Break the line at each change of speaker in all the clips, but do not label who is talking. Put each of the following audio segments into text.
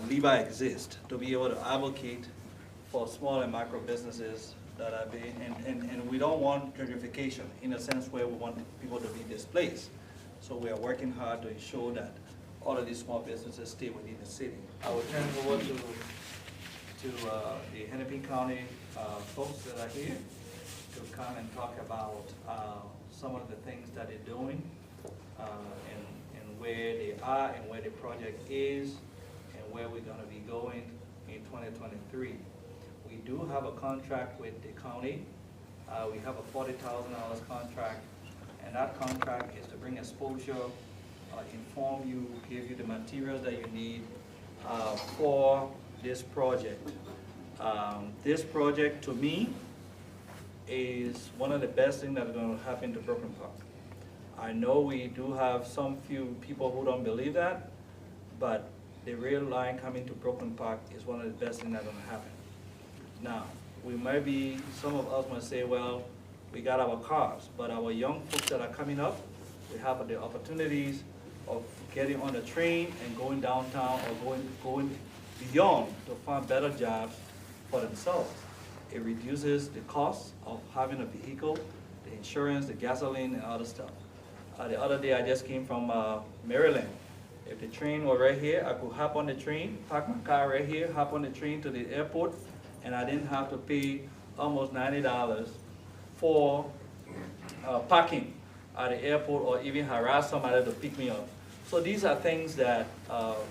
LIBA exists to be able to advocate for small and micro businesses that are being, and we don't want gentrification in a sense where we want people to be displaced. So we are working hard to ensure that all of these small businesses stay within the city. I will turn it over to the Hennepin County folks that are here to come and talk about some of the things that they're doing and where they are and where the project is and where we're going to be going in 2023. We do have a contract with the county. We have a $40,000 contract, and that contract is to bring exposure, inform you, give you the materials that you need for this project. This project, to me, is one of the best things that's going to happen to Brooklyn Park. I know we do have some few people who don't believe that, but the rail line coming to Brooklyn Park is one of the best things that's going to happen. Now, we might be, some of us might say, well, we got our cars, but our young folks that are coming up, we have the opportunities of getting on the train and going downtown or going beyond to find better jobs for themselves. It reduces the cost of having a vehicle, the insurance, the gasoline, and other stuff. The other day I just came from Maryland. If the train were right here, I could hop on the train, park my car right here, hop on the train to the airport, and I didn't have to pay almost $90 for parking at the airport or even harass somebody to pick me up. So these are things that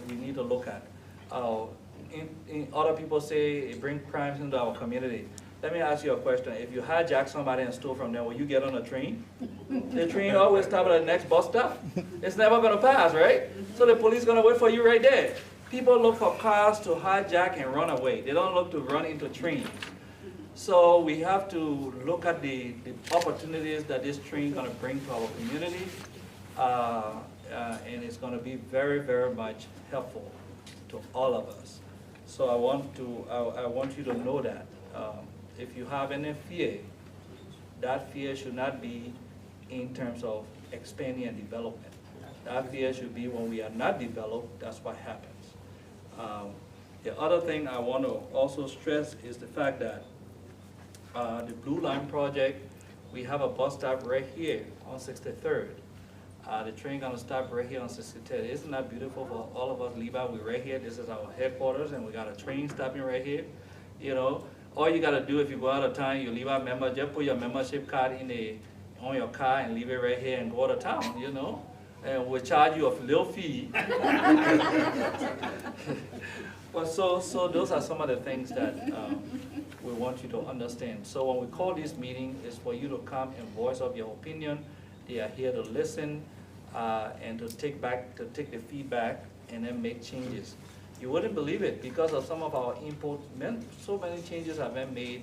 we need to look at. Other people say it brings crimes into our community. Let me ask you a question. If you hijack somebody and stole from them, will you get on a train? The train always stops at the next bus stop. It's never going to pass, right? So the police is going to wait for you right there. People look for cars to hijack and run away. They don't look to run into trains. So we have to look at the opportunities that this train is going to bring to our community. And it's going to be very, very much helpful to all of us. So I want you to know that. If you have any fear, that fear should not be in terms of expanding and development. That fear should be when we are not developed, that's what happens. The other thing I want to also stress is the fact that the Blue Line project, we have a bus stop right here on 63rd. The train gonna stop right here on 63rd. Isn't that beautiful for all of us, LIBA? We're right here. This is our headquarters, and we got a train stopping right here. You know, all you gotta do if you go out of town, you LIBA member, just put your membership card on your car and leave it right here and go out of town. You know, and we'll charge you a little fee. But so those are some of the things that we want you to understand. So when we call this meeting, it's for you to come and voice up your opinion. They are here to listen and to take the feedback and then make changes. You wouldn't believe it, because of some of our input, so many changes have been made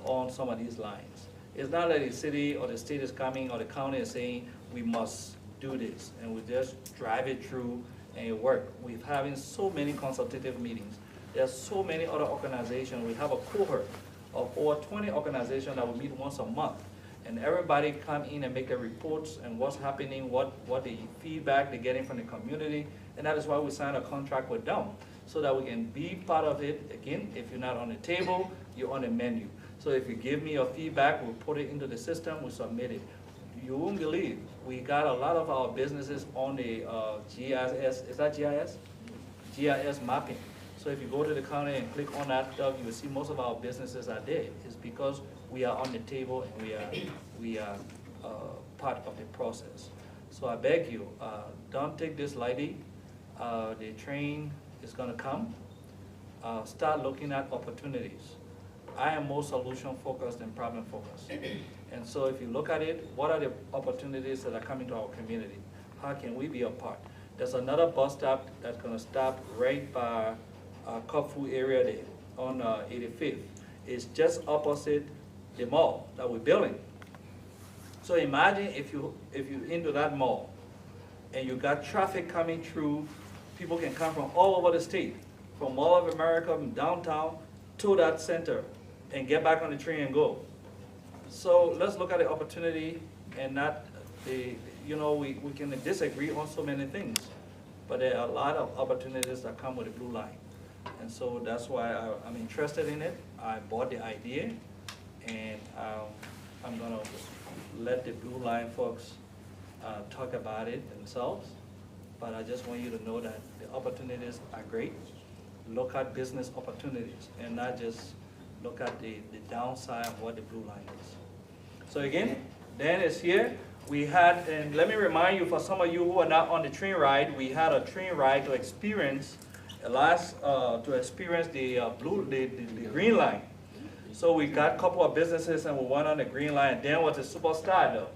on some of these lines. It's not that the city or the state is coming or the county is saying we must do this, and we just drive it through and it works. We're having so many consultative meetings. There's so many other organizations. We have a cohort of over 20 organizations that will meet once a month. And everybody come in and make their reports and what's happening, what the feedback they're getting from the community. And that is why we signed a contract with them, so that we can be part of it. Again, if you're not on the table, you're on the menu. So if you give me your feedback, we'll put it into the system, we submit it. You won't believe, we got a lot of our businesses on the GIS, is that GIS? GIS mapping. So if you go to the county and click on that stuff, you will see most of our businesses are there. It's because we are on the table and we are part of the process. So I beg you, don't take this lightly. The train is going to come. Start looking at opportunities. I am more solution focused than problem focused. And so if you look at it, what are the opportunities that are coming to our community? How can we be a part? There's another bus stop that's going to stop right by Khufu area there on 85th. It's just opposite the mall that we're building. So imagine if you're into that mall and you got traffic coming through, people can come from all over the state, from all of America, from downtown to that center, and get back on the train and go. So let's look at the opportunity and not the, we can disagree on so many things, but there are a lot of opportunities that come with the Blue Line. And so that's why I'm interested in it. I bought the idea, and I'm gonna let the Blue Line folks talk about it themselves. But I just want you to know that the opportunities are great. Look at business opportunities and not just look at the downside of what the Blue Line is. So again, Dan is here. We had, and let me remind you, for some of you who are not on the train ride, we had a train ride to experience the Green Line. So we got a couple of businesses and we went on the Green Line. Dan was a superstar though.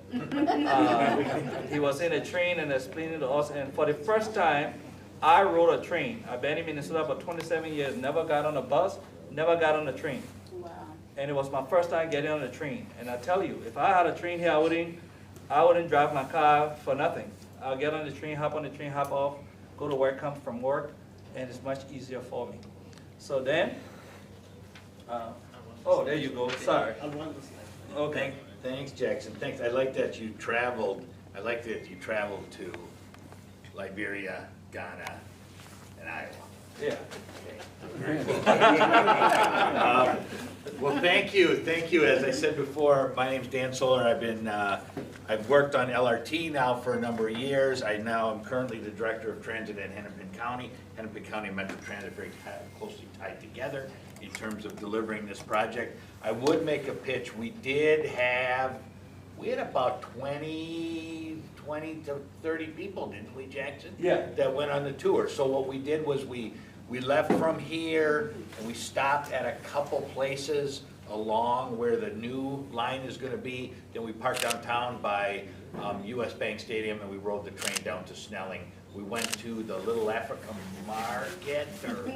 He was in a train and explaining to us, and for the first time, I rode a train. I've been in Minnesota for 27 years, never got on a bus, never got on a train.
Wow.
And it was my first time getting on a train. And I tell you, if I had a train here, I wouldn't drive my car for nothing. I'll get on the train, hop off, go to work, come from work, and it's much easier for me. So then, oh, there you go, sorry. Okay.
Thanks, Jackson. Thanks. I like that you traveled. I like that you traveled to Liberia, Ghana, and Iowa.
Yeah.
Well, thank you. Thank you. As I said before, my name's Dan Solar. I've worked on LRT now for a number of years. I now am currently the Director of Transit in Hennepin County. Hennepin County and Metro Transit very closely tied together in terms of delivering this project. I would make a pitch. We had about 20 to 30 people, didn't we, Jackson?
Yeah.
That went on the tour. So what we did was we left from here and we stopped at a couple places along where the new line is going to be. Then we parked downtown by US Bank Stadium and we rode the train down to Snelling. We went to the Little Africa Market, or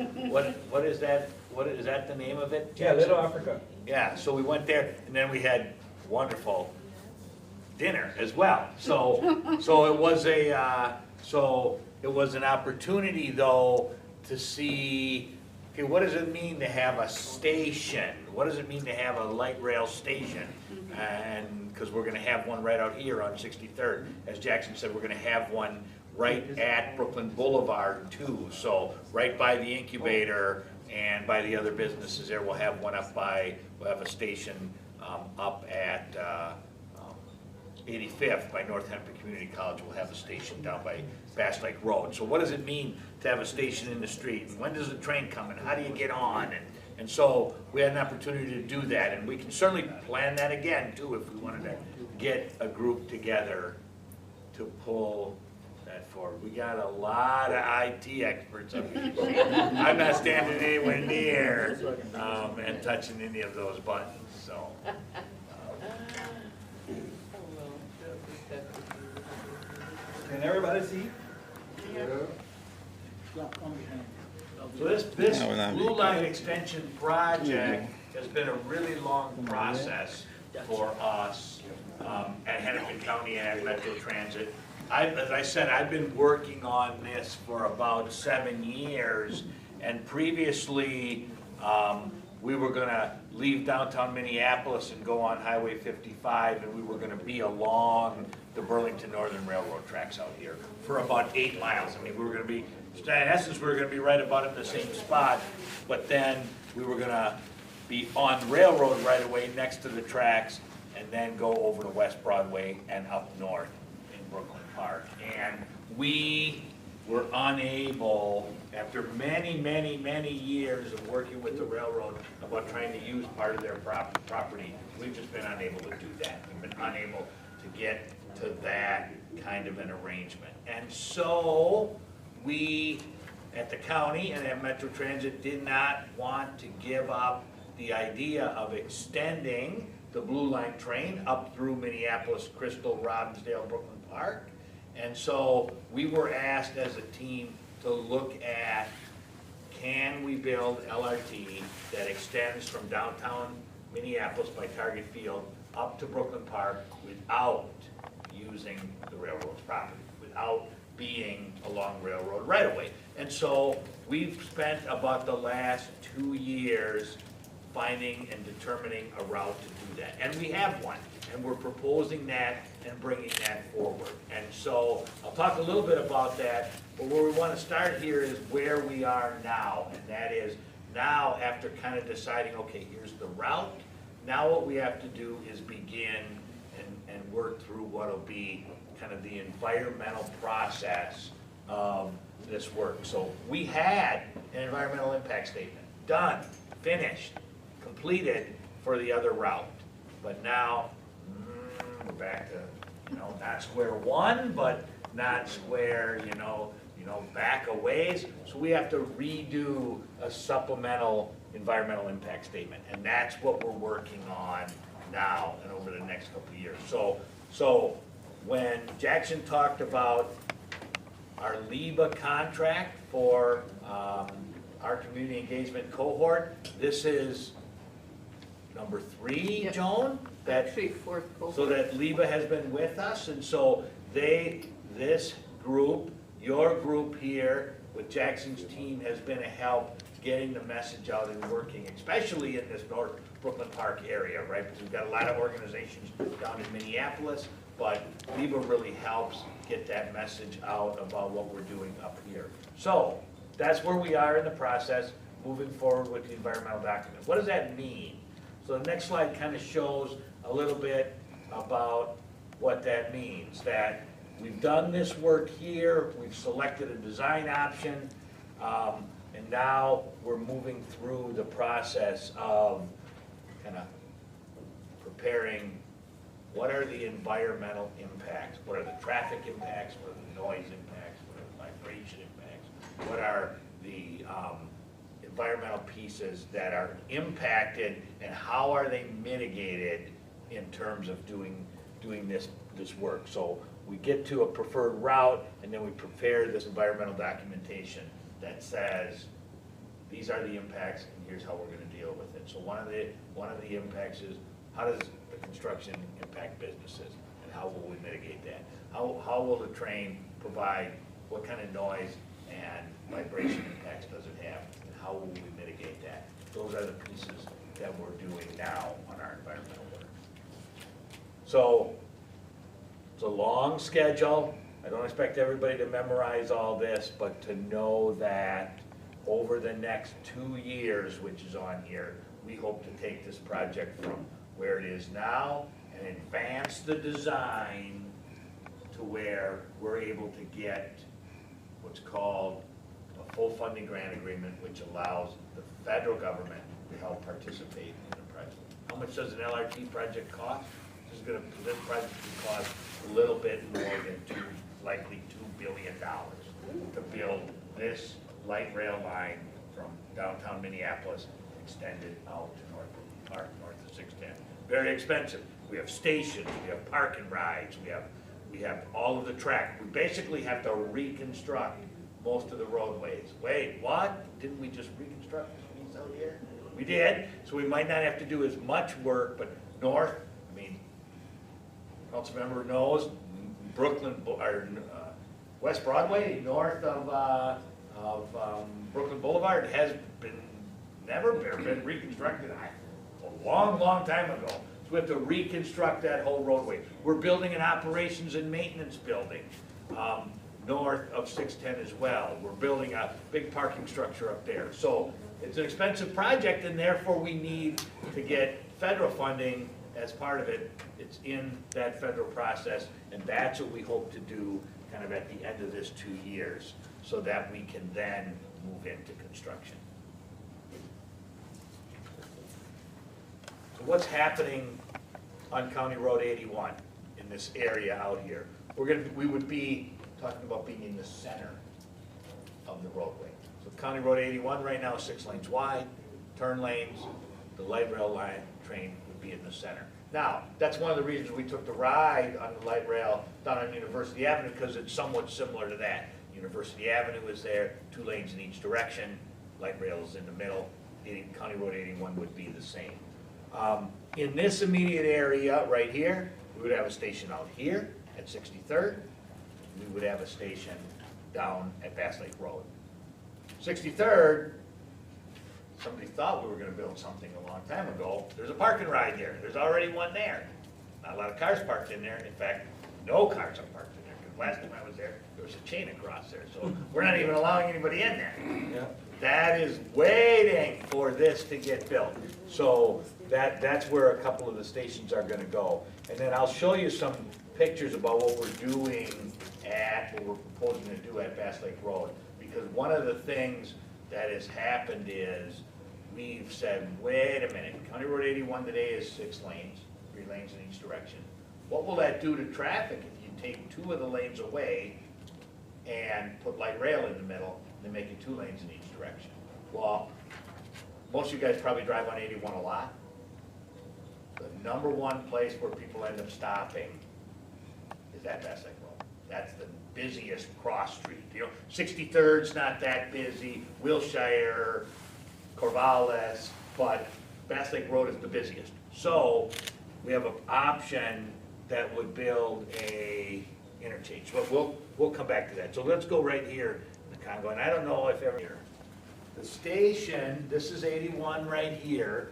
what is that? Is that the name of it, Jackson?
Yeah, Little Africa.
Yeah, so we went there and then we had wonderful dinner as well. So it was an opportunity though to see, okay, what does it mean to have a station? What does it mean to have a light rail station? And because we're going to have one right out here on 63rd. As Jackson said, we're going to have one right at Brooklyn Boulevard too. So right by the incubator and by the other businesses there, we'll have one we'll have a station up at 85th by North Hennepin Community College. We'll have a station down by Bass Lake Road. So what does it mean to have a station in the street? And when does the train come and how do you get on? And so we had an opportunity to do that, and we can certainly plan that again too if we wanted to get a group together to pull that forward. We got a lot of IT experts up here. I'm not standing anywhere near and touching any of those buttons. So.
Can everybody see?
Yeah.
So this Blue Line Extension project has been a really long process for us at Hennepin County and at Metro Transit. As I said, I've been working on this for about 7 years, and previously we were going to leave downtown Minneapolis and go on Highway 55, and we were going to be along the Burlington Northern Railroad tracks out here for about 8 miles. I mean, we were going to be, in essence, we were going to be right about in the same spot, but then we were going to be on the railroad right away next to the tracks and then go over to West Broadway and up north in Brooklyn Park. And we were unable, after many, many, many years of working with the railroad about trying to use part of their property, we've just been unable to do that. We've been unable to get to that kind of an arrangement. And so we, at the county and at Metro Transit, did not want to give up the idea of extending the Blue Line train up through Minneapolis, Crystal, Robbinsdale, Brooklyn Park. And so we were asked as a team to look at, can we build LRT that extends from downtown Minneapolis by Target Field up to Brooklyn Park without using the railroad's property, without being along railroad right away. And so we've spent about the last 2 years finding and determining a route to do that. And we have one, and we're proposing that and bringing that forward. And so I'll talk a little bit about that, but where we want to start here is where we are now, and that is now after kind of deciding, okay, here's the route, now what we have to do is begin and work through what'll be kind of the environmental process of this work. So we had an environmental impact statement, done, finished, completed for the other route. But now, we're back to, not square one, but not square, back a ways. So we have to redo a supplemental environmental impact statement. And that's what we're working on now and over the next couple of years. So when Jackson talked about our LIBA contract for our community engagement cohort, this is number 3,
Yep.
Joan?
Actually, fourth cohort.
So that LIBA has been with us, and so this group, your group here with Jackson's team has been a help getting the message out and working, especially in this North Brooklyn Park area, right? Because we've got a lot of organizations down in Minneapolis, but LIBA really helps get that message out about what we're doing up here. So that's where we are in the process, moving forward with the environmental document. What does that mean? So the next slide kind of shows a little bit about what that means, that we've done this work here, we've selected a design option, and now we're moving through the process of kind of preparing what are the environmental impacts, what are the traffic impacts, what are the noise impacts, what are the vibration impacts, what are the environmental pieces that are impacted, and how are they mitigated in terms of doing this work. So we get to a preferred route, and then we prepare this environmental documentation that says these are the impacts, and here's how we're going to deal with it. So one of the impacts is, how does the construction impact businesses, and how will we mitigate that? How will the train provide, what kind of noise and vibration impacts does it have, and how will we mitigate that? Those are the pieces that we're doing now on our environmental work. So it's a long schedule. I don't expect everybody to memorize all this, but to know that over the next 2 years, which is on here, we hope to take this project from where it is now and advance the design to where we're able to get what's called a full funding grant agreement, which allows the federal government to help participate in the project. How much does an LRT project cost? This project will cost a little bit more than likely $2 billion to build this light rail line from downtown Minneapolis extended out to North Park, north of 610. Very expensive. We have stations, we have park and rides, we have all of the track. We basically have to reconstruct most of the roadways. Wait, what? Didn't we just reconstruct this piece out here? We did, so we might not have to do as much work, but north, Councilmember knows, Brooklyn, or West Broadway, north of Brooklyn Boulevard, has never been reconstructed a long, long time ago. So we have to reconstruct that whole roadway. We're building an operations and maintenance building north of 610 as well. We're building a big parking structure up there. So it's an expensive project, and therefore we need to get federal funding as part of it. It's in that federal process, and that's what we hope to do kind of at the end of this 2 years, so that we can then move into construction. So what's happening on County Road 81 in this area out here? We would be talking about being in the center of the roadway. So County Road 81 right now is 6 lanes wide, turn lanes, the light rail line train would be in the center. Now, that's one of the reasons we took the ride on the light rail down on University Avenue, because it's somewhat similar to that. University Avenue is there, 2 lanes in each direction, light rail is in the middle, County Road 81 would be the same. In this immediate area right here, we would have a station out here at 63rd. We would have a station down at Bass Lake Road. 63rd, somebody thought we were gonna build something a long time ago, there's a park and ride there. There's already one there. Not a lot of cars parked in there. In fact, no cars are parked in there, because last time I was there was a chain across there. So we're not even allowing anybody in there.
Yeah.
That is waiting for this to get built. So that's where a couple of the stations are gonna go. And then I'll show you some pictures about what we're doing what we're proposing to do at Bass Lake Road. Because one of the things that has happened is we've said, wait a minute, County Road 81 today is 6 lanes, 3 lanes in each direction. What will that do to traffic if you take 2 of the lanes away and put light rail in the middle, and make it 2 lanes in each direction? Well, most of you guys probably drive on 81 a lot. The #1 place where people end up stopping is at Bass Lake Road. That's the busiest cross street. You know, 63rd's not that busy, Wilshire, Corvallis, but Bass Lake Road is the busiest. So we have an option that would build a interchange. So we'll come back to that. So let's go right here in the Congo, and I don't know if ever here. The station, this is 81 right here.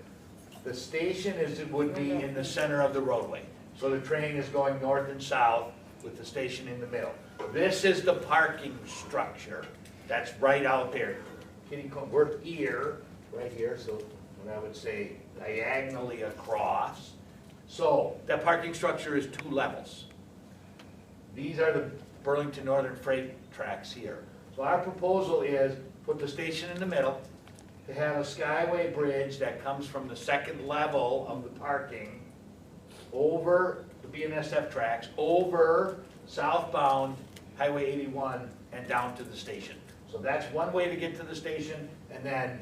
The station would be in the center of the roadway. So the train is going north and south with the station in the middle. This is the parking structure that's right out there. We're here, right here, so what I would say diagonally across. So that parking structure is 2 levels. These are the Burlington Northern Freight tracks here. So our proposal is put the station in the middle, to have a skyway bridge that comes from the 2nd level of the parking over the BNSF tracks, over southbound Highway 81 and down to the station. So that's one way to get to the station, and then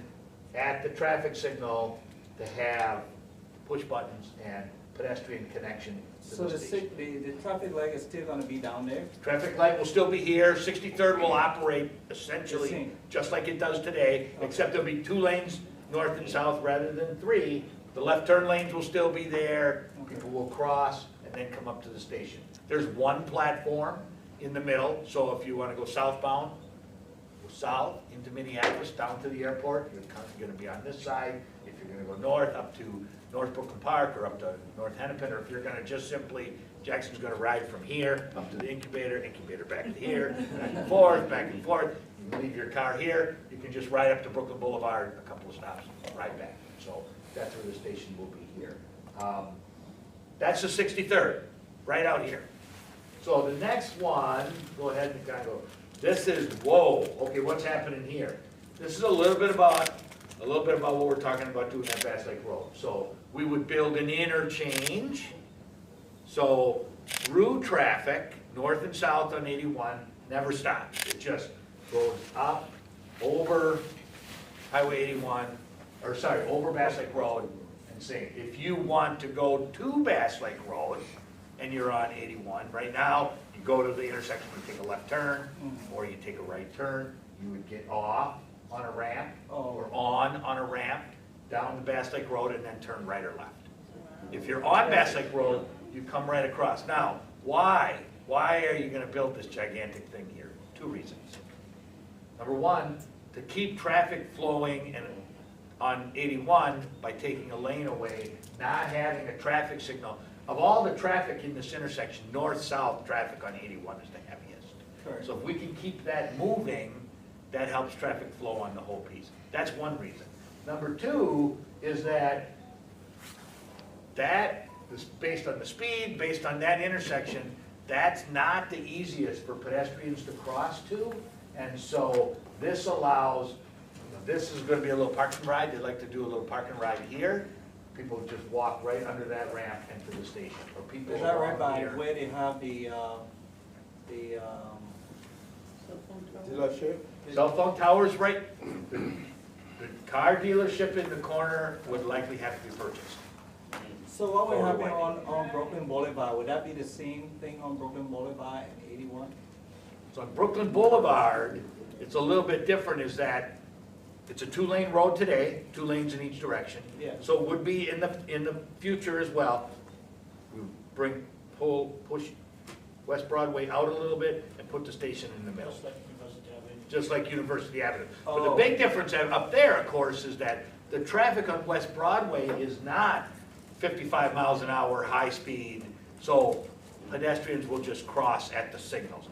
at the traffic signal to have push buttons and pedestrian connection to
So
the station.
the traffic light is still gonna be down there?
Traffic light will still be here, 63rd will operate essentially
same.
just like it does today, except there'll be 2 lanes north and south rather than 3. The left turn lanes will still be there, people will cross and then come up to the station. There's 1 platform in the middle, so if you wanna go southbound, go south into Minneapolis, down to the airport, you're gonna be on this side. If you're gonna go north up to North Brooklyn Park or up to North Hennepin, or if you're gonna just simply, Jackson's gonna ride from here up to the incubator back to here, back and forth. You can leave your car here, you can just ride up to Brooklyn Boulevard, a couple of stops, ride back. So that's where the station will be here. That's the 63rd, right out here. So the next one, go ahead and kind of go, this is, whoa, okay, what's happening here? This is a little bit about what we're talking about doing at Bass Lake Road. So we would build an interchange. So through traffic, north and south on 81, never stops. It just goes up, over Highway 81, or sorry, over Bass Lake Road and same. If you want to go to Bass Lake Road and you're on 81, right now, you go to the intersection, you take a left turn, or you take a right turn, you would get off on a ramp, or on a ramp, down to Bass Lake Road, and then turn right or left. If you're on Bass Lake Road, you come right across. Now, why? Why are you gonna build this gigantic thing here? 2 reasons. Number 1, to keep traffic flowing and on 81 by taking a lane away, not having a traffic signal. Of all the traffic in this intersection, north-south traffic on 81 is the heaviest.
Correct.
So if we can keep that moving, that helps traffic flow on the whole piece. That's one reason. Number 2 is that is based on the speed, based on that intersection, that's not the easiest for pedestrians to cross to. And so this allows, this is gonna be a little park and ride. They'd like to do a little park and ride here. People just walk right under that ramp into the station. Or people
Is that right by
here.
where they have the
Dealership?
Cell phone towers, right? The car dealership in the corner would likely have to be purchased.
So what would
Or
happen
what?
on Brooklyn Boulevard? Would that be the same thing on Brooklyn Boulevard and 81?
So on Brooklyn Boulevard, it's a little bit different, is that it's a 2-lane road today, 2 lanes in each direction.
Yeah.
So it would be in the future as well. We push West Broadway out a little bit and put the station in the middle. Just like University Avenue. But the
Oh.
big difference up there, of course, is that the traffic on West Broadway is not 55 miles an hour, high speed, so pedestrians will just cross at the signals.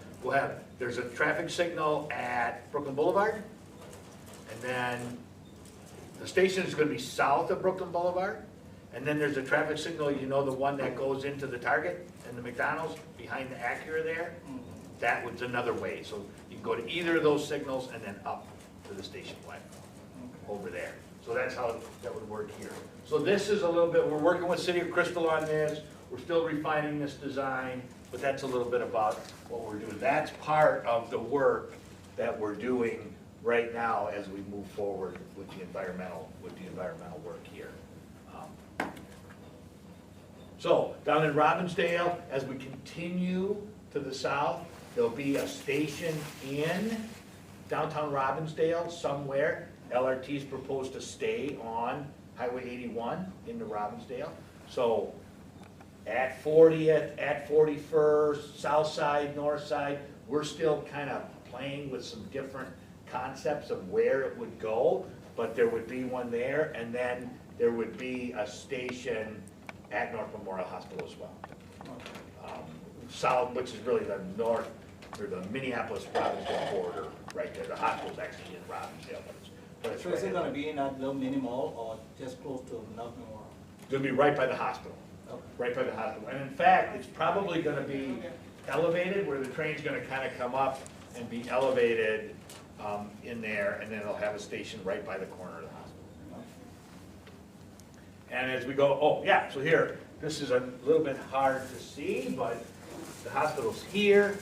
There's a traffic signal at Brooklyn Boulevard, and then the station is gonna be south of Brooklyn Boulevard, and then there's a traffic signal, you know, the one that goes into the Target and the McDonald's behind the Acura there? That was another way, so you can go to either of those signals and then up to the station platform, over there. So that's how that would work here. So this is a little bit, we're working with City of Crystal on this, we're still refining this design, but that's a little bit about what we're doing. That's part of the work that we're doing right now as we move forward with the environmental work here. So down in Robbinsdale, as we continue to the south, there'll be a station in downtown Robbinsdale somewhere. LRT's proposed to stay on Highway 81 into Robbinsdale. So at 40th, at 41st, south side, north side, we're still kind of playing with some different concepts of where it would go, but there would be one there, and then there would be a station at North Memorial Hospital as well. South, which is really the north, or the Minneapolis-Robbinsdale border, right there. The hospital's actually in Robbinsdale, but it's
So
right
is it
in-
gonna be in that little mini mall or just close to North Memorial?
It's gonna be right by the hospital,
Okay.
right by the hospital. And in fact, it's probably gonna be elevated, where the train's gonna kind of come up and be elevated in there, and then it'll have a station right by the corner of the hospital. And as we go, oh, yeah, so here, this is a little bit hard to see, but the hospital's here,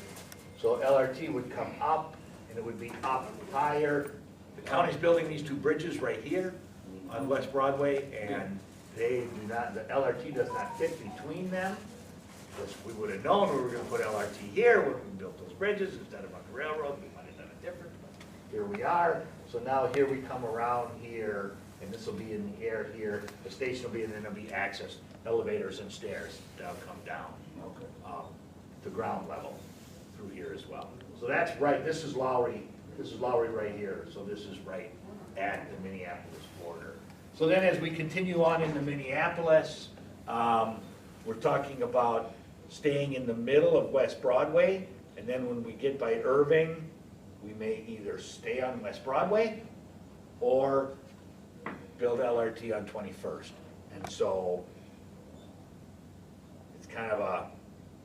so LRT would come up, and it would be up higher. The county's building these two bridges right here on West Broadway, and they do not, the LRT does not fit between them. Because we would have known we were gonna put LRT here when we built those bridges instead of on the railroad, we might have done it different, but here we are. So now here we come around here, and this will be in the air here, the station will be, and then there'll be access, elevators and stairs that'll come down.
Okay.
To ground level through here as well. So that's right, this is Lowry right here, so this is right at the Minneapolis border. So then as we continue on into Minneapolis, we're talking about staying in the middle of West Broadway, and then when we get by Irving, we may either stay on West Broadway or build LRT on 21st. And so it's kind of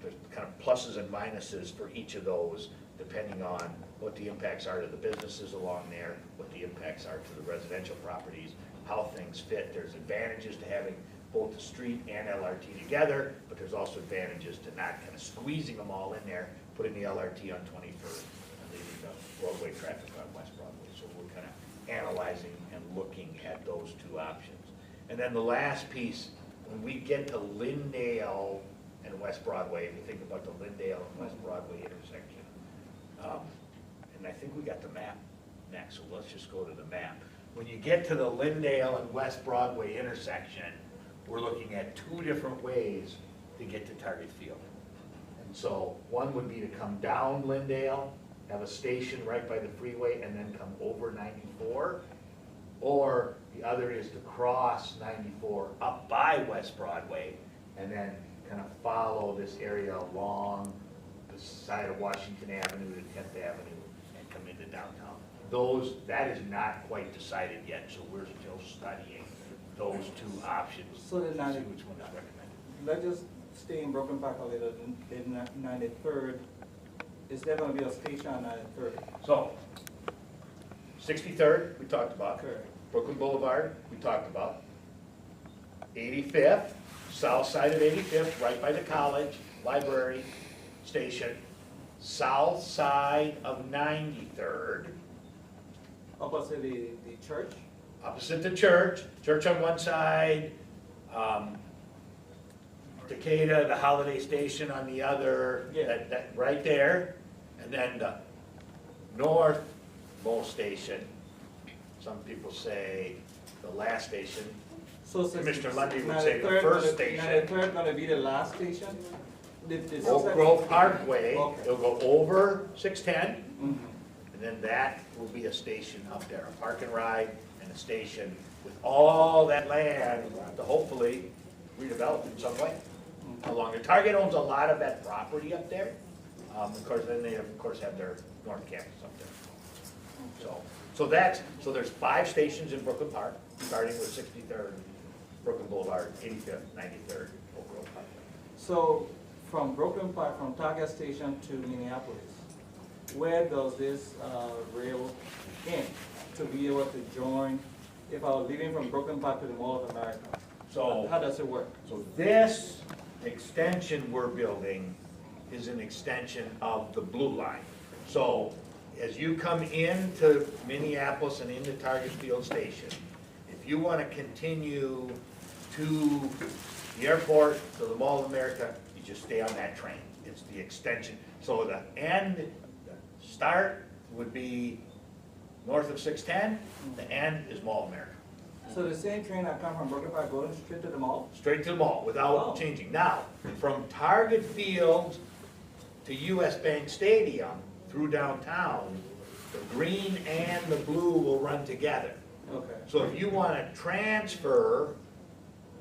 there's kind of pluses and minuses for each of those, depending on what the impacts are to the businesses along there, what the impacts are to the residential properties, how things fit. There's advantages to having both the street and LRT together, but there's also advantages to not kind of squeezing them all in there, putting the LRT on 21st and leaving the roadway traffic on West Broadway. So we're kind of analyzing and looking at those two options. And then the last piece, when we get to Lyndale and West Broadway, if you think about the Lyndale and West Broadway intersection, and I think we got the map next, so let's just go to the map. When you get to the Lyndale and West Broadway intersection, we're looking at two different ways to get to Target Field. And so one would be to come down Lyndale, have a station right by the freeway, and then come over 94. Or the other is to cross 94 up by West Broadway, and then kind of follow this area along the side of Washington Avenue to 10th Avenue and come into downtown. That is not quite decided yet, so we're still studying those two options
So
to
then
see which one is recommended.
let's just stay in Brooklyn Park a little, in 93rd. Is there gonna be a station on 93rd?
So, 63rd, we talked about.
Correct.
Brooklyn Boulevard, we talked about. 85th, south side of 85th, right by the college, library, station. South side of 93rd,
Opposite the church?
opposite the church on one side, Decatur, the Holiday Station on the other,
Yeah.
that right there. And then the northmost station, some people say the last station.
So
Commissioner Lundy would say the first station.
93rd gonna be the last station?
Oak Grove Parkway,
Okay.
it'll go over 610,
Mhm.
and then that will be a station up there, a park and ride and a station with all that land to hopefully redevelop in some way along there. Target owns a lot of that property up there. Of course, then they of course have their North Campus up there. So there's 5 stations in Brooklyn Park, starting with 63rd, Brooklyn Boulevard, 85th, 93rd, Oak Grove Park.
So from Brooklyn Park, from Target Station to Minneapolis, where does this rail end to be able to join if I was leaving from Brooklyn Park to the Mall of America?
So
how does it work?
So this extension we're building is an extension of the blue line. So as you come into Minneapolis and into Target Field Station, if you want to continue to the airport, to the Mall of America, you just stay on that train. It's the extension. So the start would be north of 610, the end is Mall of America.
So the same train that come from Brooklyn Park going straight to the mall?
Straight to the mall without changing. Now, from Target Field to US Bank Stadium through downtown, the green and the blue will run together.
Okay.
So if you want to transfer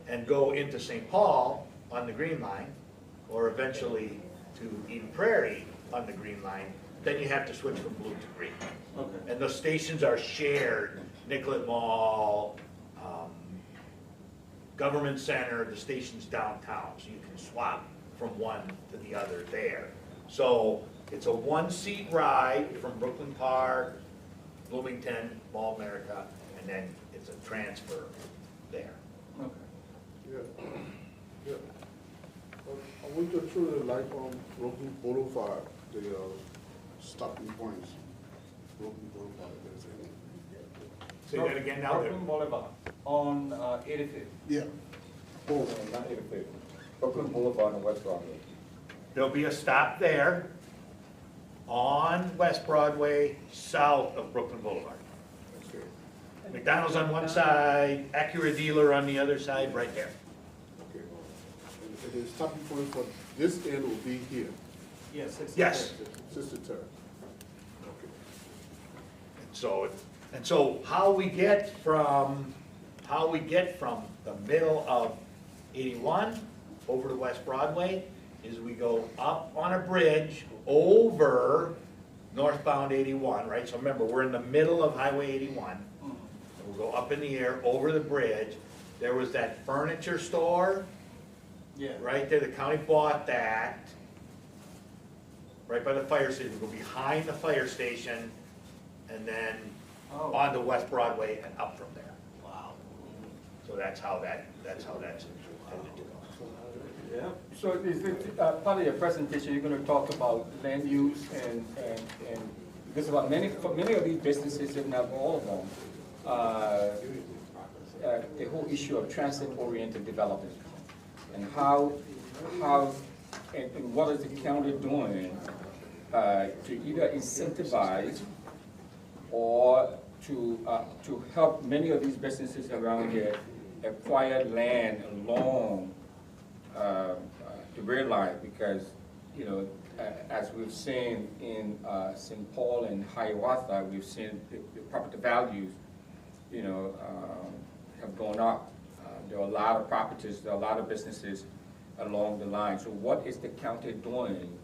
and go into St. Paul on the green line, or eventually to Eden Prairie on the green line, then you have to switch from blue to green.
Okay.
And the stations are shared, Nicollet Mall, Government Center, the station's downtown, so you can swap from one to the other there. So it's a 1-seat ride from Brooklyn Park, Bloomington, Mall of America, and then it's a transfer there.
Okay.
Yeah, yeah. I want to throw the light on Brooklyn Boulevard, the stopping points. Brooklyn Boulevard, there's any.
Say that again now.
Brooklyn Boulevard on 85th.
Yeah.
Oh, not 85th. Brooklyn Boulevard and West Broadway.
There'll be a stop there on West Broadway, south of Brooklyn Boulevard. McDonald's on one side, Acura dealer on the other side, right there.
Okay. And the stopping point for this end will be here.
Yes. 63rd.
Yes.
63rd. Okay.
And so how we get from the middle of 81 over to West Broadway is we go up on a bridge over northbound 81, right? So remember, we're in the middle of Highway 81. And we'll go up in the air over the bridge. There was that furniture store.
Yeah.
Right there, the county bought that. Right by the fire station. We'll go behind the fire station and then onto West Broadway and up from there.
Wow.
So that's how that's intended to go.
Yeah.
So is it, part of your presentation, you're going to talk about land use and because for many of these businesses, if not all of them, the whole issue of transit-oriented development and how and what is the county doing to either incentivize or to help many of these businesses around here acquire land along the rail line, because, you know, as we've seen in St. Paul and Hiawatha, we've seen the property values, you know, have gone up. There are a lot of properties, there are a lot of businesses along the line. So what is the county doing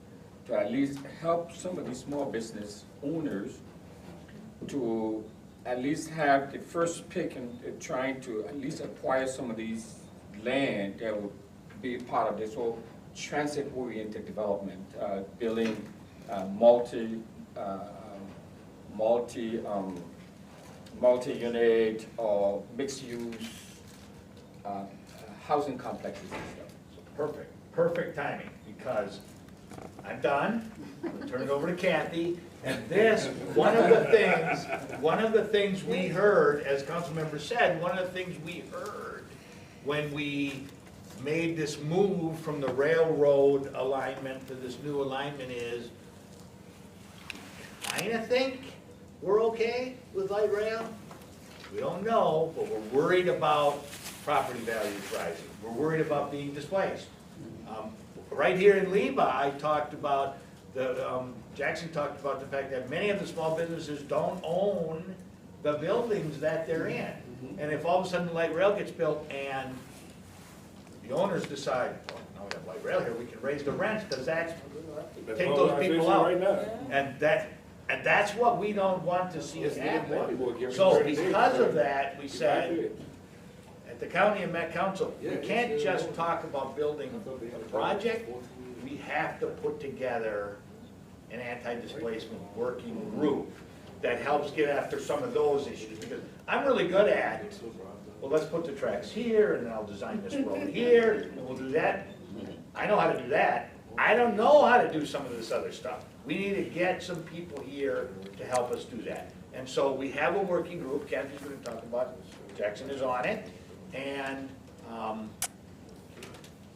to at least help some of these small business owners to at least have the first pick in trying to at least acquire some of these land that will be part of this whole transit-oriented development, building multi-unit or mixed-use housing complexes and stuff.
So perfect timing, because I'm done. I'll turn it over to Kathy. And this, one of the things we heard, as council member said, one of the things we heard when we made this move from the railroad alignment to this new alignment is, I kinda think we're okay with light rail. We don't know, but we're worried about property values rising. We're worried about being displaced. Right here in LIBA, I talked about Jackson talked about the fact that many of the small businesses don't own the buildings that they're in. And if all of a sudden the light rail gets built and the owners decide, well, now we have light rail here, we can raise the rents, does that take those people out? And that's what we don't want to see happen. So because of that, we said, at the county and Met Council, we can't just talk about building a project, we have to put together an anti-displacement working group that helps get after some of those issues, because I'm really good at, well, let's put the tracks here, and then I'll design this road here, and we'll do that. I know how to do that. I don't know how to do some of this other stuff. We need to get some people here to help us do that. And so we have a working group, Kathy's gonna talk about, Jackson is on it, and,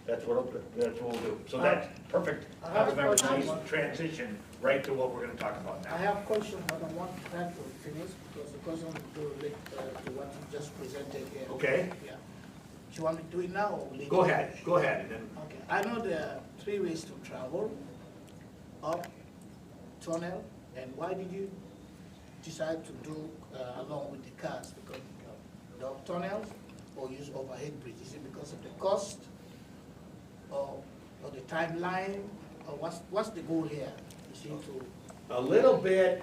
that's what we'll do. So that's perfect.
I have a question.
Nice transition right to what we're gonna talk about now.
I have a question, but I want that to finish, because the question will relate to what you just presented here.
Okay.
Yeah. Do you want me to do it now or later?
Go ahead, and then.
Okay, I know there are 3 ways to travel: up, tunnel, and why did you decide to do along with the cars? Because the tunnels or use overhead bridge? Is it because of the cost or the timeline, or what's the goal here? You see, to
A little bit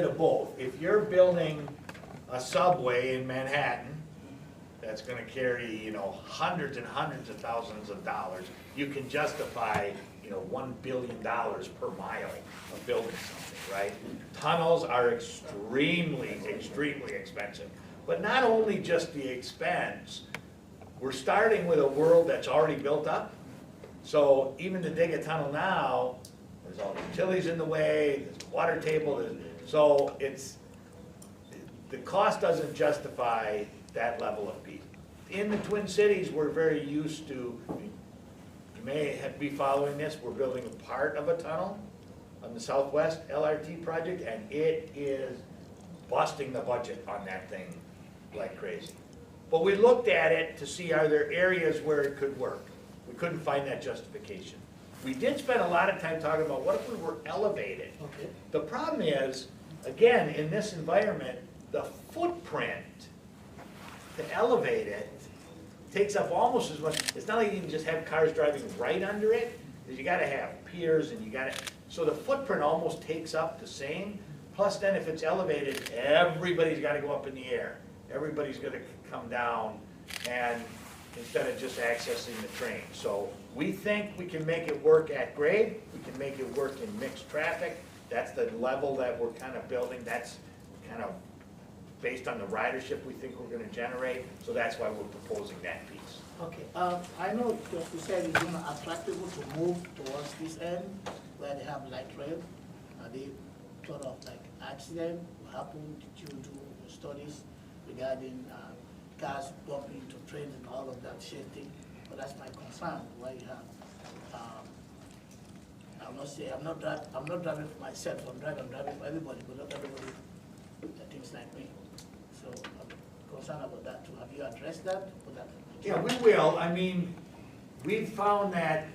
of both. If you're building a subway in Manhattan, that's gonna carry, you know, hundreds and hundreds of thousands of dollars, you can justify, you know, $1 billion per mile of building something, right? Tunnels are extremely, extremely expensive. But not only just the expense, we're starting with a world that's already built up. So even to dig a tunnel now, there's all the utilities in the way, there's a water table, so the cost doesn't justify that level of piece. In the Twin Cities, we're very used to, you may be following this, we're building a part of a tunnel on the Southwest LRT project, and it is busting the budget on that thing like crazy. But we looked at it to see, are there areas where it could work? We couldn't find that justification. We did spend a lot of time talking about what if we were elevated.
okay.
The problem is, again, in this environment, the footprint to elevate it takes up almost as much. It's not like you can just have cars driving right under it, because you gotta have piers and you gotta, so the footprint almost takes up the same. Plus then if it's elevated, everybody's gotta go up in the air. Everybody's gonna come down, and instead of just accessing the train. So we think we can make it work at grade, we can make it work in mixed traffic. That's the level that we're kind of building. That's kind of based on the ridership we think we're gonna generate. So that's why we're proposing that piece.
Okay, I know because you said it's gonna attract people to move towards this end where they have light rail. Are they sort of like accident will happen? Did you do studies regarding cars bumping into trains and all of that shifting? But that's my concern. Why you have? I'm not driving for myself. I'm driving for everybody, but not everybody that thinks like me. So I'm concerned about that too. Have you addressed that?
Yeah, we will. I mean, we've found that,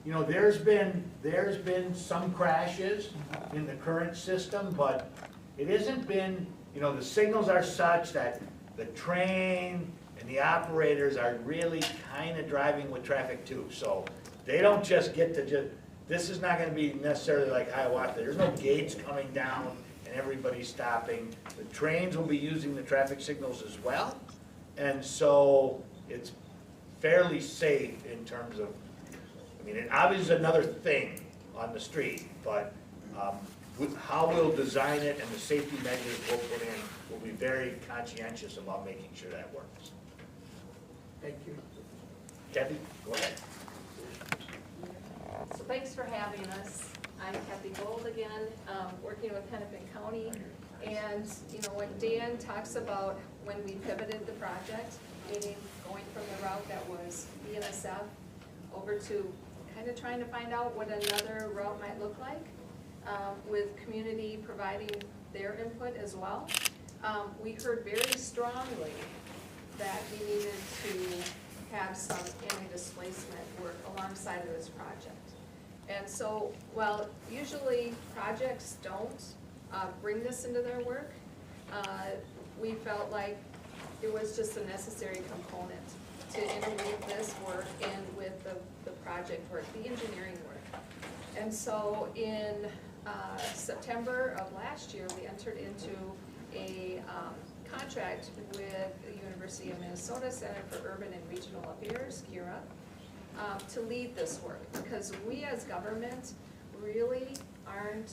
you know, there's been some crashes in the current system, but it hasn't been, you know, the signals are such that the train and the operators are really kind of driving with traffic too. So they don't just get to this is not gonna be necessarily like Hiawatha. There's no gates coming down and everybody's stopping. The trains will be using the traffic signals as well. And so it's fairly safe in terms of, I mean, it obviously is another thing on the street, but how we'll design it and the safety measures we'll put in, we'll be very conscientious about making sure that works.
Thank you.
Kathy, go ahead.
So thanks for having us. I'm Kathy Gold again, working with Hennepin County. And you know, when Dan talks about when we pivoted the project, meaning going from the route that was BNSF over to kind of trying to find out what another route might look like, with community providing their input as well, we heard very strongly that we needed to have some anti-displacement work alongside of this project. And so, while usually projects don't bring this into their work, we felt like it was just a necessary component to integrate this work in with the project work, the engineering work. And so in September of last year, we entered into a contract with the University of Minnesota Center for Urban and Regional Affairs, CURA, to lead this work, because we as government really aren't,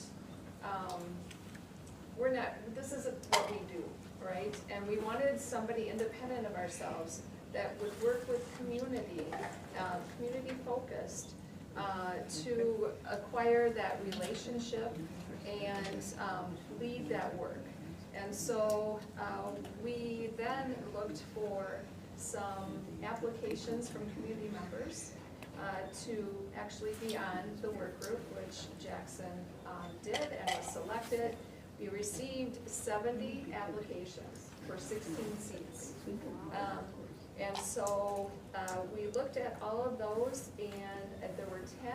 this isn't what we do, right? And we wanted somebody independent of ourselves that would work with community, community focused, to acquire that relationship and lead that work. And so we then looked for some applications from community members to actually be on the work group, which Jackson did and was selected. We received 70 applications for 16 seats. And so we looked at all of those, and there were 10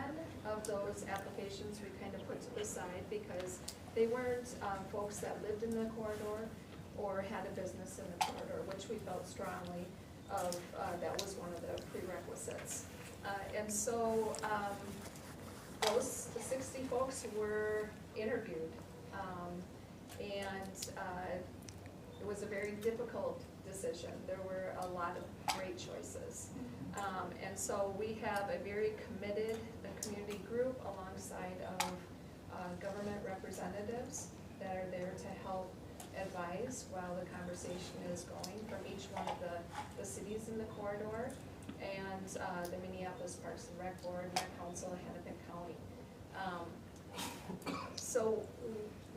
of those applications we kind of put to the side because they weren't folks that lived in the corridor or had a business in the corridor, which we felt strongly of, that was one of the prerequisites. And so those 60 folks were interviewed, and it was a very difficult decision. There were a lot of great choices. And so we have a very committed community group alongside of government representatives that are there to help advise while the conversation is going from each one of the cities in the corridor, and the Minneapolis Parks and Rec Board, Met Council, Hennepin County. So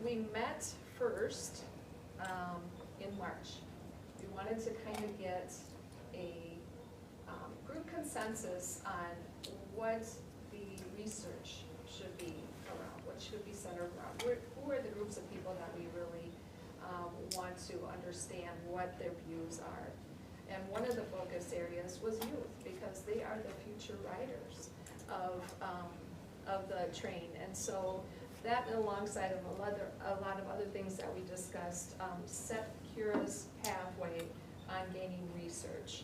we met first in March. We wanted to kind of get a group consensus on what the research should be around, what should be centered around. Who are the groups of people that we really want to understand what their views are. And one of the focus areas was youth, because they are the future riders of the train. And so that, alongside of a lot of other things that we discussed, set CURA's pathway on gaining research.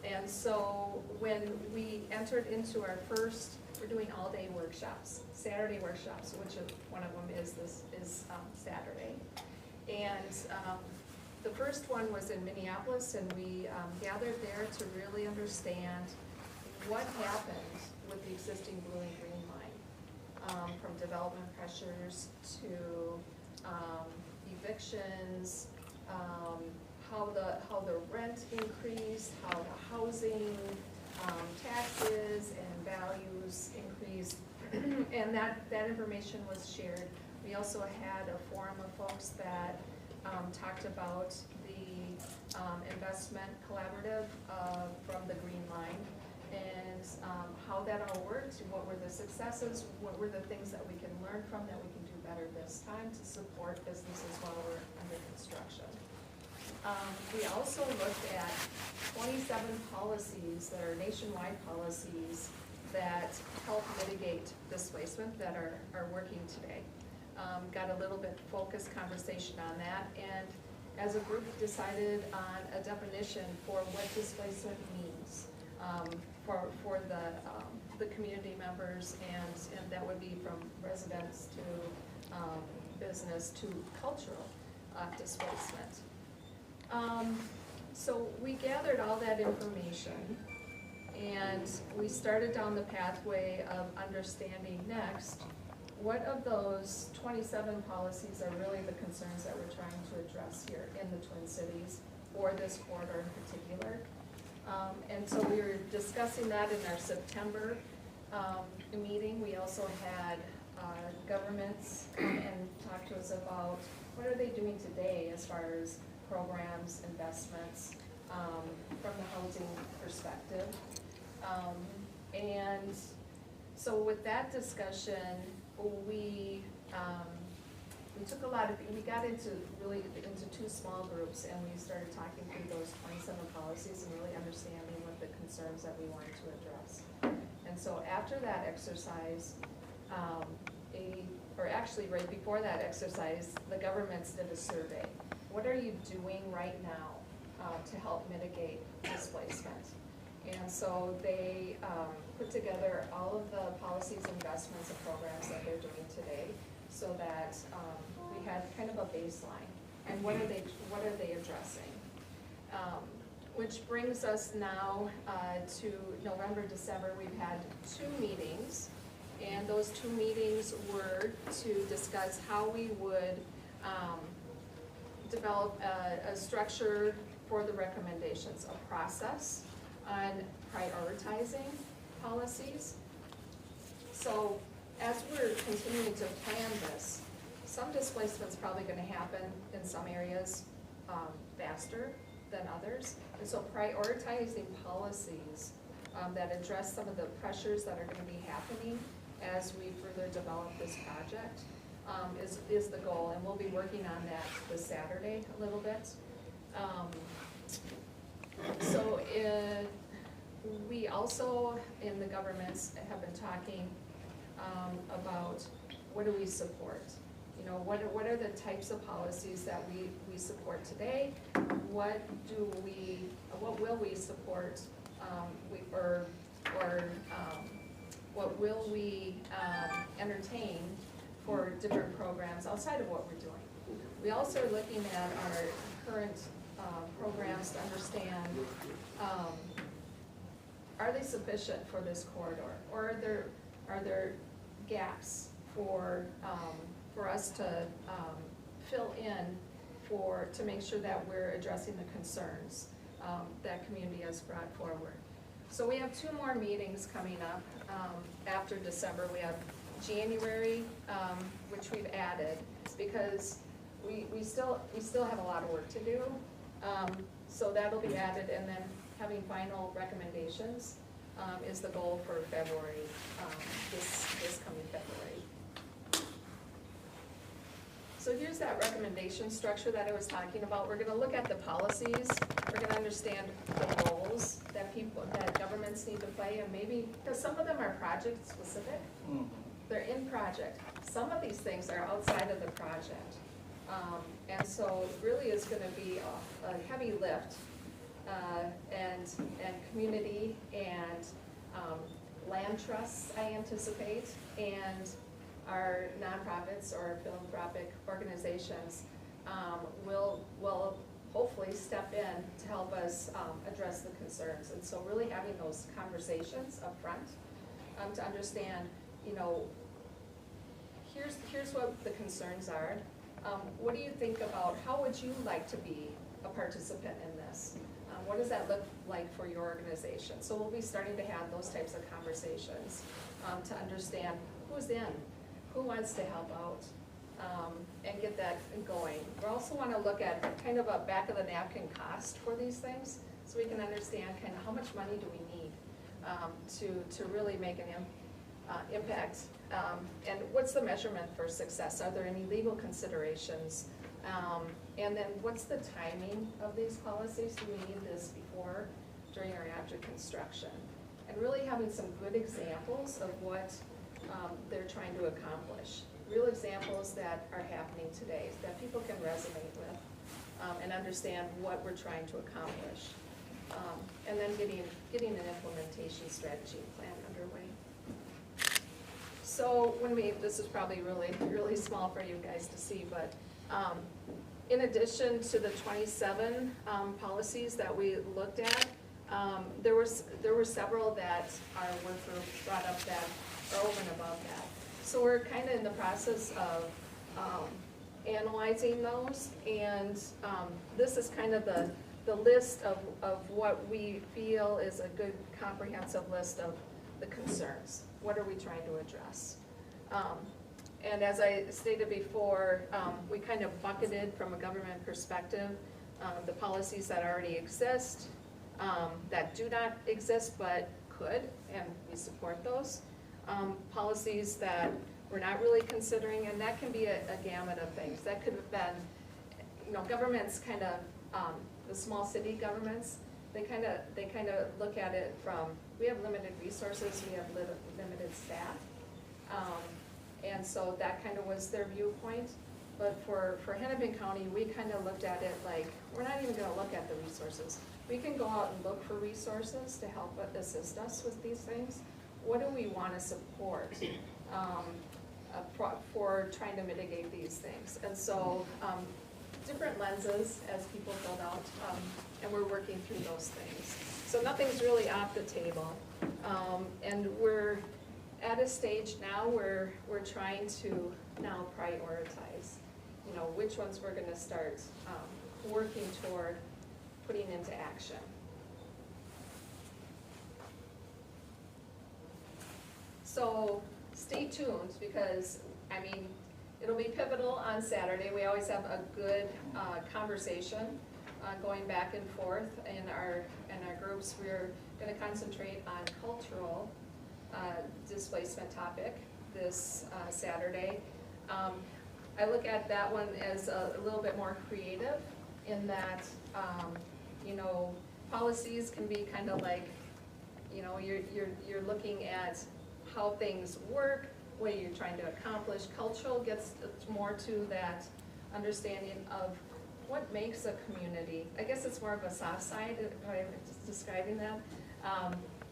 And so when we entered into our first, we're doing all-day workshops, Saturday workshops, which one of them is Saturday. And the first one was in Minneapolis, and we gathered there to really understand what happened with the existing Blue and Green Line, from development pressures to evictions, how the rent increased, how the housing, taxes and values increased, and that information was shared. We also had a forum of folks that talked about the investment collaborative from the Green Line, and how that all worked, what were the successes, what were the things that we can learn from that we can do better this time to support businesses while we're under construction. We also looked at 27 policies that are nationwide policies that help mitigate displacement that are working today. Got a little bit focused conversation on that, and as a group decided on a definition for what displacement means for the community members, and that would be from residents to business to cultural displacement. So we gathered all that information, and we started down the pathway of understanding next what of those 27 policies are really the concerns that we're trying to address here in the Twin Cities, or this corridor in particular. And so we were discussing that in our September meeting. We also had governments come and talk to us about what are they doing today as far as programs, investments, from the housing perspective. And so with that discussion, we took we got into two small groups, and we started talking through those 27 policies and really understanding what the concerns that we wanted to address. And so after that exercise, or actually right before that exercise, the governments did a survey. what are you doing right now to help mitigate displacement? And so they put together all of the policies, investments, and programs that they're doing today, so that we had kind of a baseline. And what are they addressing? Which brings us now to November, December. We've had 2 meetings, and those 2 meetings were to discuss how we would develop a structure for the recommendations, a process on prioritizing policies. So as we're continuing to plan this, some displacement's probably gonna happen in some areas faster than others. And so prioritizing policies that address some of the pressures that are gonna be happening as we further develop this project is the goal. And we'll be working on that this Saturday a little bit. So we also, in the governments, have been talking about what do we support? You know, what are the types of policies that we support today? What will we support, what will we entertain for different programs outside of what we're doing? We also are looking at our current programs to understand, are they sufficient for this corridor? Or are there gaps for us to fill in to make sure that we're addressing the concerns that community has brought forward? So we have 2 more meetings coming up after December. We have January, which we've added because we still have a lot of work to do. So that'll be added, and then having final recommendations is the goal for February, this coming February. So here's that recommendation structure that I was talking about. We're gonna look at the policies, we're gonna understand the roles that governments need to play, and maybe, because some of them are project specific, they're in project. Some of these things are outside of the project. And so it really is gonna be a heavy lift, and community and land trusts, I anticipate, and our nonprofits or philanthropic organizations will hopefully step in to help us address the concerns. And so really having those conversations up front to understand, you know, here's what the concerns are. What do you think about, how would you like to be a participant in this? What does that look like for your organization? So we'll be starting to have those types of conversations to understand who's in, who wants to help out, and get that going. We also want to look at kind of a back of the napkin cost for these things, so we can understand kind of how much money do we need to really make an impact, and what's the measurement for success? Are there any legal considerations? And then what's the timing of these policies? Do we need this before, during, or after construction? And really having some good examples of what they're trying to accomplish. Real examples that are happening today that people can resonate with and understand what we're trying to accomplish. And then getting an implementation strategy plan underway. So this is probably really small for you guys to see, but in addition to the 27 policies that we looked at, there were several that our work group brought up that are over and above that. So we're kind of in the process of analyzing those, and this is kind of the list of what we feel is a good comprehensive list of the concerns. What are we trying to address? And as I stated before, we kind of bucketed from a government perspective the policies that already exist, that do not exist but could, and we support those. Policies that we're not really considering, and that can be a gamut of things. That could have been, governments kind of, the small city governments, they kind of look at it from, we have limited resources, we have limited staff. And so that kind of was their viewpoint. But for Hennepin County, we kind of looked at it like, we're not even gonna look at the resources. We can go out and look for resources to help assist us with these things. What do we wanna support for trying to mitigate these things? And so, different lenses as people filled out, and we're working through those things. So nothing's really off the table. And we're at a stage now where we're trying to now prioritize, you know, which ones we're gonna start working toward putting into action. So stay tuned, because, I mean, it'll be pivotal on Saturday. We always have a good conversation going back and forth in our groups. We're gonna concentrate on cultural displacement topic this Saturday. I look at that one as a little bit more creative in that, you know, policies can be kind of like, you know, you're looking at how things work, what you're trying to accomplish. Cultural gets more to that understanding of what makes a community. I guess it's more of a soft side, if I'm describing that.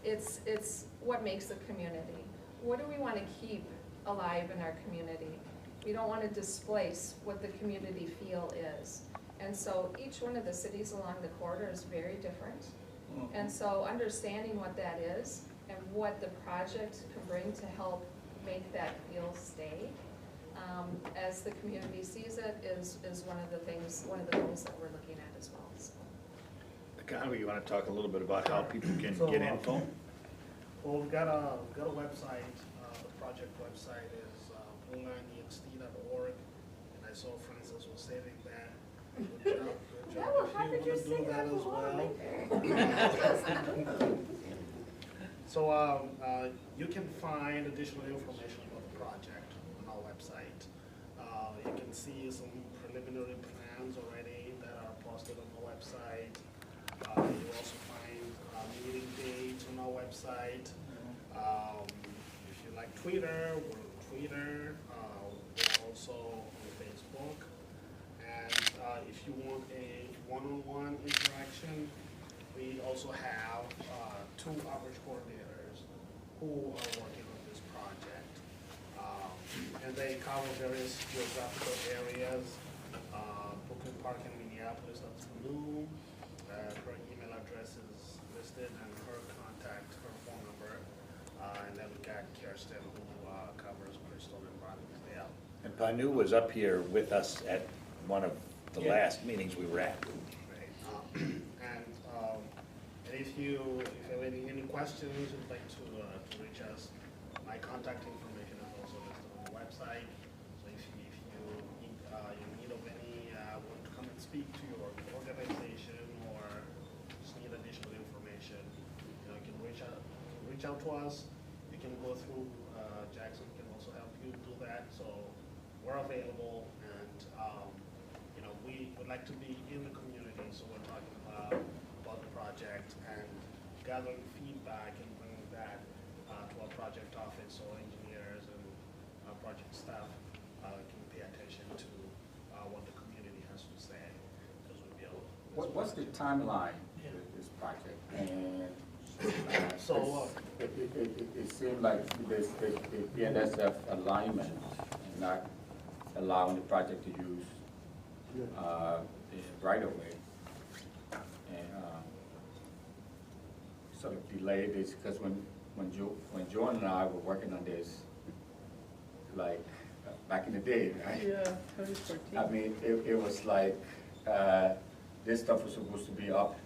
It's what makes a community. What do we want to keep alive in our community? We don't want to displace what the community feel is. And so each one of the cities along the corridor is very different. And so understanding what that is and what the project can bring to help make that feel stay, as the community sees it, is one of the things, one of the goals that we're looking at as well. So.
Conway, you want to talk a little bit about how people can get info?
Well, we've got a website. The project website is bluelineext.org, and I saw Francis was saving that. Good job, good job.
No, how could you
do
say that
as well.
Right.
So you can find additional information about the project on our website. You can see some preliminary plans already that are posted on the website. You also find meeting dates on our website. If you like Twitter, we're on Twitter. We're also on Facebook. And if you want a one-on-one interaction, we also have 2 outreach coordinators who are working on this project. And they cover various geographical areas. Brooklyn Park in Minneapolis, that's blue. Her email address is listed, and her contact, her phone number. And then we got Kirsten, who covers Crystal and Rotterdale.
And Panu was up here with us at one of the last meetings we were at.
Right. And if you have any questions, you'd like to reach us, my contact information is also listed on the website. So if you need of any, want to come and speak to your organization or just need additional information, you know, you can reach out to us. You can go through, Jackson can also help you do that. So we're available, and you know, we would like to be in the community, so we're talking about the project and gathering feedback and bringing that to our project office, so engineers and our project staff can pay attention to what the community has to say, because we'll be able to.
What's the timeline with this project? And
So
it seemed like there's a BNSF alignment and not allowing the project to use right away. And sort of delayed this, because when Joan and I were working on this, like back in the day, right?
Yeah, 2014.
I mean, it was like this stuff was supposed to be up.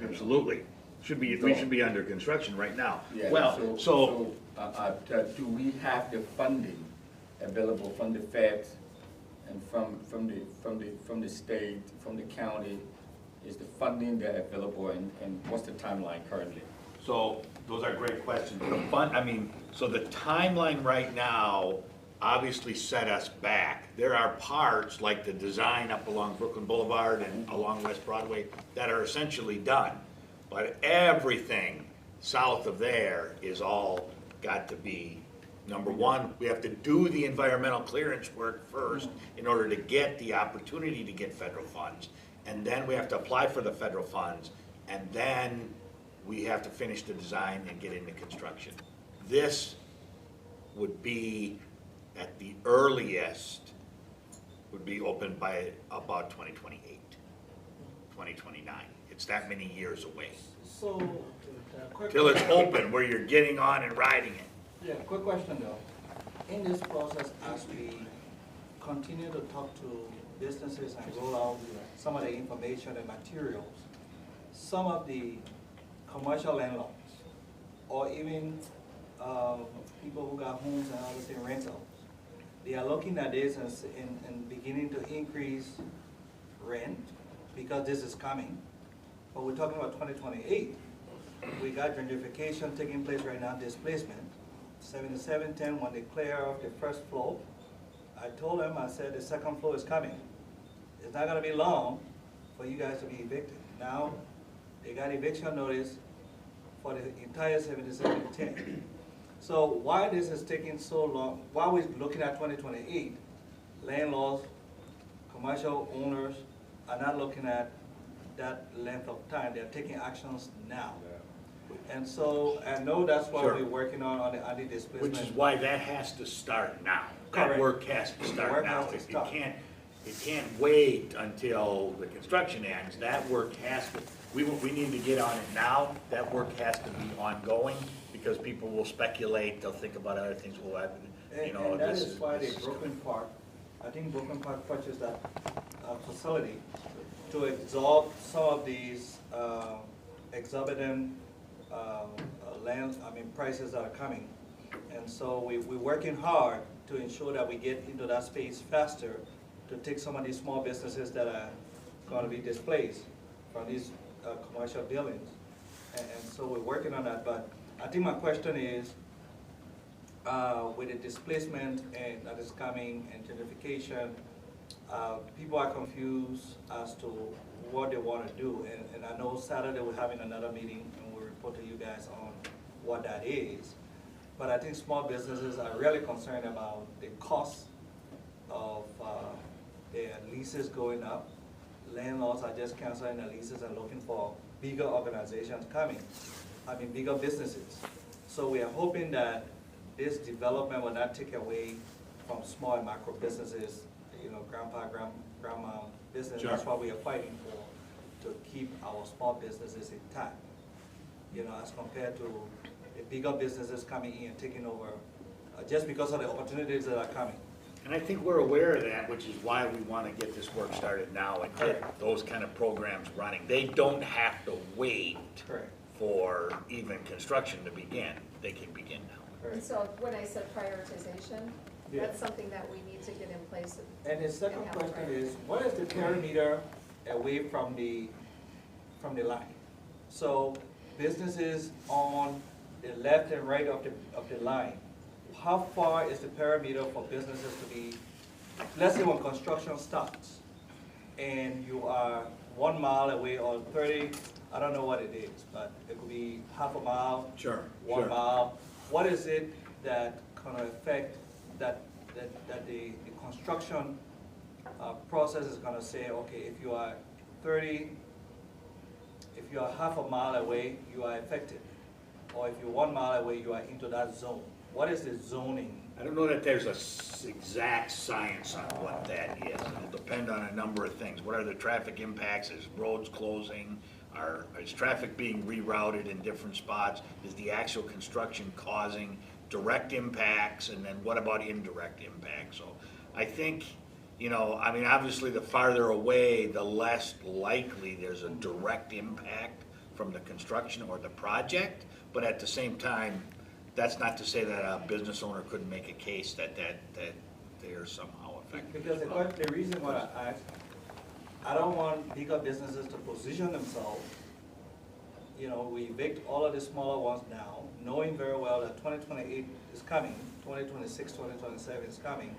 Absolutely. We should be under construction right now.
Yeah,
Well,
do we have the funding available from the feds and from the state, from the county? Is the funding there available, and what's the timeline currently?
So those are great questions. So the timeline right now obviously set us back. There are parts like the design up along Brooklyn Boulevard and along West Broadway that are essentially done. But everything south of there is all got to be Number one, we have to do the environmental clearance work first in order to get the opportunity to get federal funds. And then we have to apply for the federal funds, and then we have to finish the design and get into construction. This would be, at the earliest, would be open by about 2028, 2029. It's that many years away.
So,
Till it's open, where you're getting on and riding it.
yeah, quick question though. In this process, as we continue to talk to businesses and roll out some of the information and materials, some of the commercial landlords, or even people who got homes and others in rentals, they are looking at this and beginning to increase rent because this is coming. But we're talking about 2028. We got gentrification taking place right now, displacement. 7710, when they clear off the first floor, I told them, I said, the second floor is coming. It's not gonna be long for you guys to be evicted. Now, they got eviction notice for the entire 7710. So why this is taking so long, why we're looking at 2028, landlords, commercial owners are not looking at that length of time. They're taking actions now. And so I know that's why
Sure.
we're working on the anti-displacement.
Which is why that has to start now. That
Correct.
work has to start
work
now.
has to
It
start.
can't wait until the construction ends. That work has to, we need to get on it now. That work has to be ongoing, because people will speculate, they'll think about other things will happen, you
And,
know.
and that
this
is why
this
the
is
Brooklyn Park, I think Brooklyn Park purchased that facility to absorb some of these exorbitant prices that are coming. And so we're working hard to ensure that we get into that space faster to take some of these small businesses that are gonna be displaced from these commercial buildings. And so we're working on that, but I think my question is, with the displacement and that is coming and gentrification, people are confused as to what they want to do. And I know Saturday we're having another meeting and we'll report to you guys on what that is. But I think small businesses are really concerned about the cost of their leases going up. Landlords are just canceling their leases and looking for bigger organizations coming, bigger businesses. So we are hoping that this development will not take away from small and micro businesses, grandpa, grandma business.
Sure.
That's what we are fighting for, to keep our small businesses intact. As compared to the bigger businesses coming in and taking over, just because of the opportunities that are coming.
And I think we're aware of that, which is why we want to get this work started now and get those kind of programs running. They don't have to wait
Correct.
for even construction to begin. They can begin now.
And so when I said prioritization,
Yeah.
that's something that we need to get in place.
And the second
and have
question
priority.
is, what is the perimeter away from the line? So businesses on the left and right of the line, how far is the perimeter for businesses to be, let's say when construction starts, and you are 1 mile away or 30, I don't know what it is, but it could be half a mile,
Sure,
1
sure.
mile. What is it that kind of affect that the construction process is gonna say, okay, if you are 30, if you are half a mile away, you are affected. Or if you're 1 mile away, you are into that zone. What is the zoning?
I don't know that there's a exact science on what that is. It'll depend on a number of things. What are the traffic impacts? Is roads closing? Is traffic being rerouted in different spots? Is the actual construction causing direct impacts? And then what about indirect impacts? So I think, obviously the farther away, the less likely there's a direct impact from the construction or the project. But at the same time, that's not to say that a business owner couldn't make a case that they are somehow affected.
Because the reason why I asked, I don't want bigger businesses to position themselves. We evict all of the smaller ones now, knowing very well that 2028 is coming, 2026, 2027 is coming,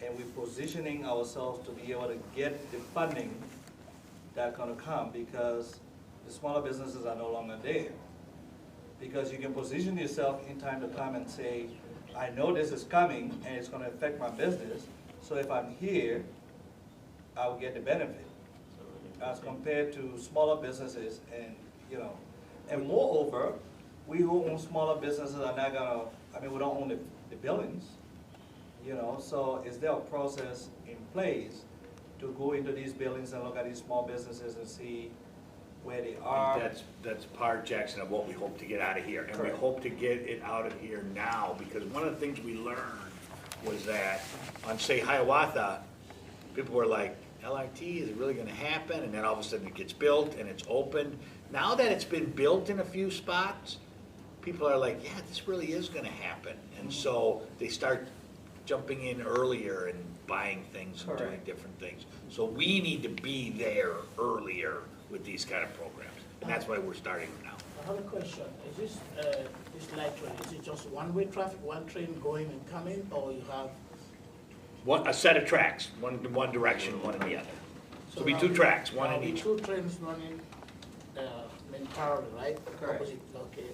and we're positioning ourselves to be able to get the funding that's gonna come, because the smaller businesses are no longer there. Because you can position yourself in time to come and say, I know this is coming and it's gonna affect my business, so if I'm here, I will get the benefit. As compared to smaller businesses and, you know, and moreover, we who own smaller businesses are not gonna, I mean, we don't own the buildings, you know, so is there a process in place to go into these buildings and look at these small businesses and see where they are?
That's part, Jackson, of what we hope to get out of here. And we
Correct.
hope to get it out of here now, because one of the things we learned was that on, say, Hiawatha, people were like, LRT, is it really gonna happen? And then all of a sudden it gets built and it's opened. Now that it's been built in a few spots, people are like, yeah, this really is gonna happen. And so they start jumping in earlier and buying things and doing
Correct.
different things. So we need to be there earlier with these kind of programs. And that's why we're starting now.
I have a question. Is this light train, is it just one-way traffic, one train going and coming, or you have?
A set of tracks, one in one direction, one in the other. So it'll be two tracks, one in each.
Two trains running in parallel, right?
Correct.
Opposite, okay.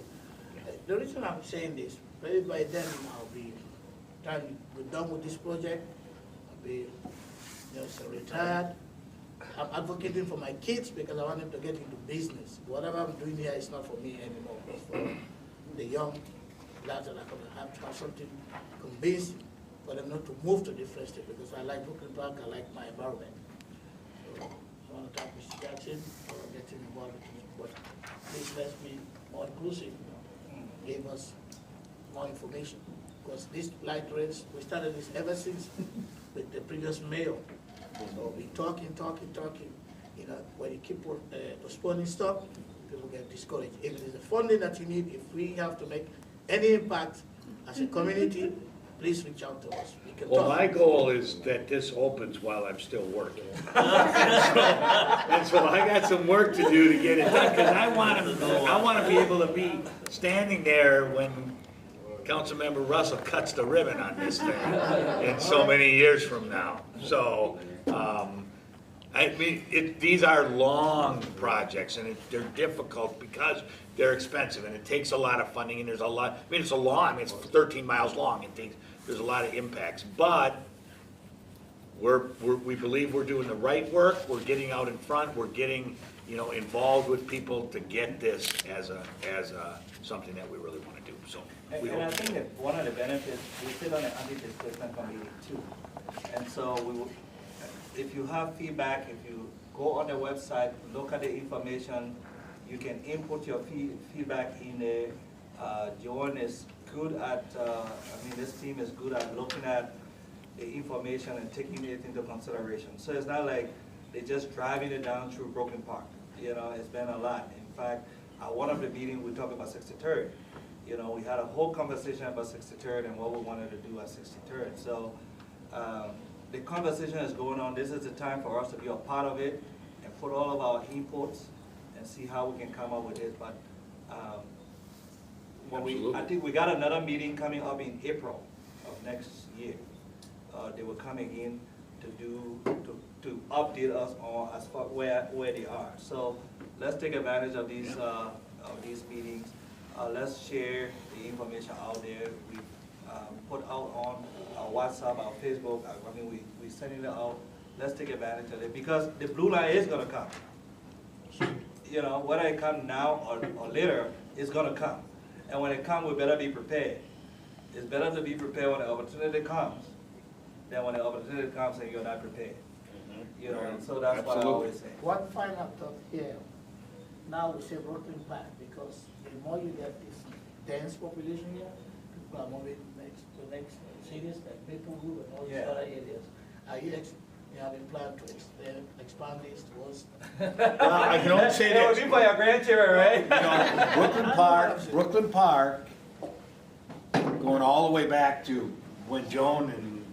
The reason I'm saying this, maybe by then I'll be done with this project. I'll be, retired. I'm advocating for my kids because I want them to get into business. Whatever I'm doing here is not for me anymore. It's for the young lads that are going to have something convincing for them not to move to different state, because I like Brooklyn Park, I like my environment. So I want to thank Mr. Jackson for getting involved with me, but please let's be more inclusive, give us more information. Because this light rails, we started this ever since with the previous mayor. So we talking, when you keep postponing stuff, people get discouraged. If there's a funding that you need, if we have to make any impact as a community, please reach out to us. We can
Well,
talk.
my goal is that this opens while I'm still working. And so I got some work to do to get it done, because I want to be able to be standing there when Councilmember Russell cuts the ribbon on this thing in so many years from now. So, I mean, these are long projects, and they're difficult because they're expensive, and it takes a lot of funding, and there's a lot, I mean, it's 13 miles long, there's a lot of impacts, but we believe we're doing the right work, we're getting out in front, we're getting, involved with people to get this as something that we really want to do, so.
And I think that one of the benefits, we sit on an anti-displacement committee too. And so if you have feedback, if you go on the website, look at the information, you can input your feedback in there. Joan is good at, this team is good at looking at the information and taking it into consideration. So it's not like they're just driving it down through Brooklyn Park. It's been a lot. In fact, at one of the meetings, we talked about 63rd. We had a whole conversation about 63rd and what we wanted to do at 63rd. So the conversation is going on. This is the time for us to be a part of it and put all of our inputs and see how we can come up with it. But I think we got another meeting coming up in April of next year. They were coming in to update us on as far where they are. So let's take advantage of these meetings. Let's share the information out there. We put out on our WhatsApp, our Facebook. We're sending it out. Let's take advantage of it because the blue line is going to come. Whether it comes now or later, it's going to come. And when it comes, we better be prepared. It's better to be prepared when the opportunity comes than when the opportunity comes and you're not prepared. And so that's what I always say.
One final thought here. Now we say Brooklyn Park because the more you get this dense population here, people are moving to next cities like Maplewood and all these other areas. Are you having planned to expand this towards?
Well, I can only say
That would
this.
be for your grandchildren, right?
Brooklyn Park, going all the way back to when Joan and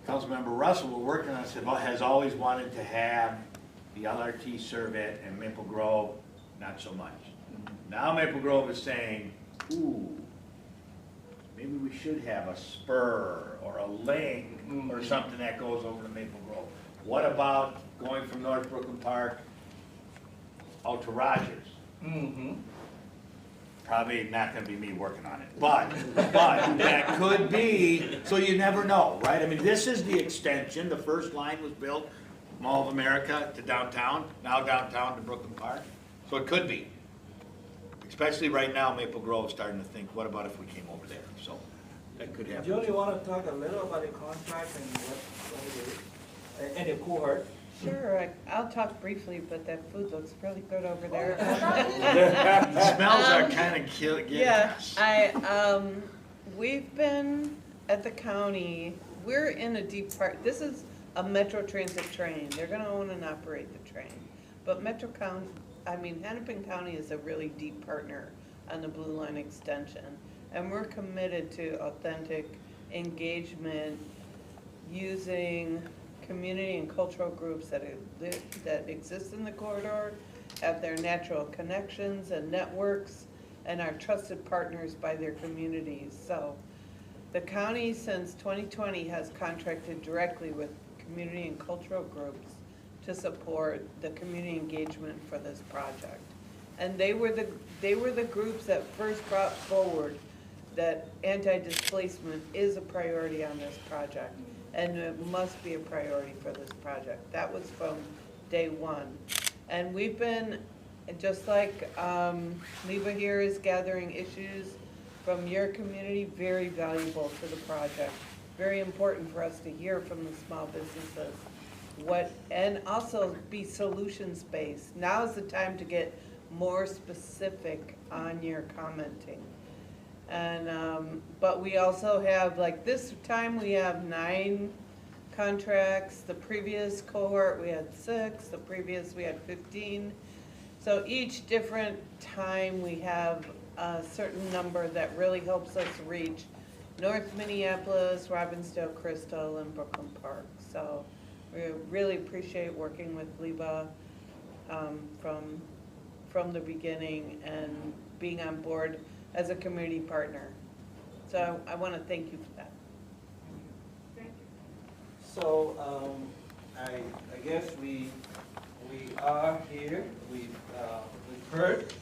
Councilmember Russell were working on it, has always wanted to have the LRT serve it, and Maple Grove, not so much. Now Maple Grove is saying, ooh, maybe we should have a spur or a link or something that goes over to Maple Grove. What about going from North Brooklyn Park out to Rogers? Probably not gonna be me working on it, but that could be, so you never know, right? I mean, this is the extension, the first line was built, Mall of America to downtown, now downtown to Brooklyn Park, so it could be. Especially right now, Maple Grove's starting to think, what about if we came over there, so that could happen.
Do you only want to talk a little about the contract and what it is, and the cohort?
Sure, I'll talk briefly, but that food looks really good over there.
The smells are kind of killing.
Yeah, we've been at the county, we're in a deep part, this is a Metro Transit train. They're gonna own and operate the train. But Hennepin County is a really deep partner on the Blue Line extension. And we're committed to authentic engagement using community and cultural groups that exist in the corridor, have their natural connections and networks, and are trusted partners by their communities. So the county since 2020 has contracted directly with community and cultural groups to support the community engagement for this project. And they were the groups that first brought forward that anti-displacement is a priority on this project, and it must be a priority for this project. That was from day one. And we've been, just like LIBA here is gathering issues from your community, very valuable to the project. Very important for us to hear from the small businesses. And also be solutions-based. Now's the time to get more specific on your commenting. And, but we also have, like this time we have 9 contracts. The previous cohort we had 6, the previous we had 15. So each different time we have a certain number that really helps us reach North Minneapolis, Robbinsdale, Crystal, and Brooklyn Park. So we really appreciate working with LIBA from the beginning and being on board as a community partner. So I want to thank you for that.
So I guess we are here. We've heard.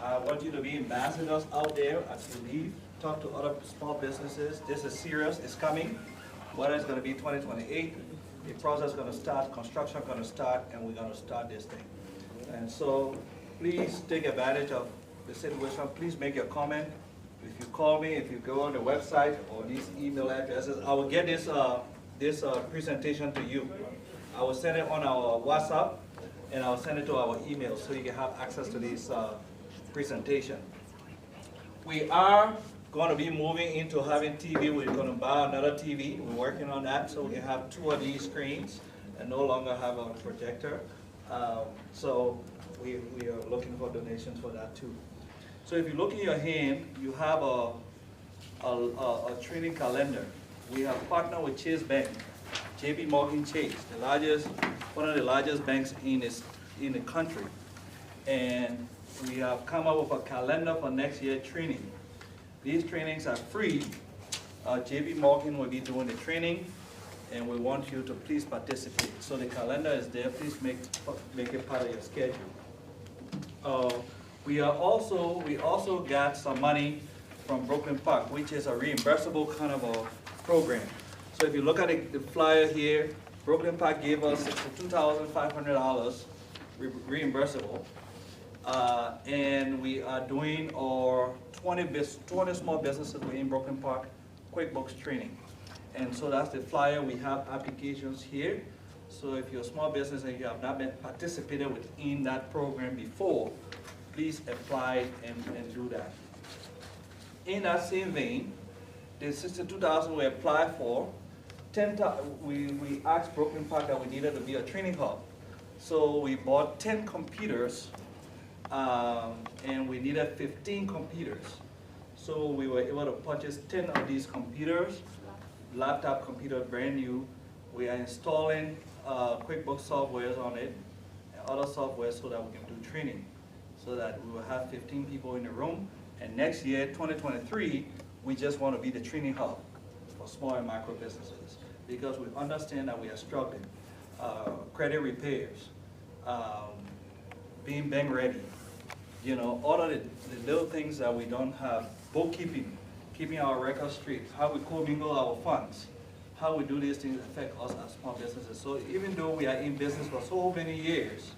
I want you to be ambassadors out there as you leave. Talk to other small businesses. This is serious. It's coming. Whether it's going to be 2028, the process is going to start, construction is going to start, and we're going to start this thing. And so please take advantage of the situation. Please make your comment. If you call me, if you go on the website or these email addresses, I will get this presentation to you. I will send it on our WhatsApp, and I'll send it to our email so you can have access to this presentation. We are going to be moving into having TV. We're going to buy another TV. We're working on that so we can have 2 of these screens and no longer have a projector. So we are looking for donations for that too. So if you look in your hand, you have a training calendar. We have partnered with Chase Bank, JP Morgan Chase, one of the largest banks in the country. And we have come up with a calendar for next year training. These trainings are free. JP Morgan will be doing the training, and we want you to please participate. So the calendar is there. Please make it part of your schedule. We also got some money from Brooklyn Park, which is a reimbursable kind of a program. So if you look at the flyer here, Brooklyn Park gave us $2,500 reimbursable. And we are doing our 20 small businesses within Brooklyn Park QuickBooks training. And so that's the flyer. We have applications here. So if you're a small business and you have not been participated within that program before, please apply and do that. In that same vein, the $62,000 we applied for, we asked Brooklyn Park that we needed to be a training hub. So we bought 10 computers, and we needed 15 computers. So we were able to purchase 10 of these computers, laptop computers, brand new. We are installing QuickBooks softwares on it, and other software so that we can do training, so that we will have 15 people in the room. And next year, 2023, we just want to be the training hub for small and micro businesses, because we understand that we are struggling. Credit repairs, being bank ready, You know, all of the little things that we don't have, bookkeeping, keeping our records straight, how we commingle our funds, how we do these things affect us as small businesses. So even though we are in business for so many years,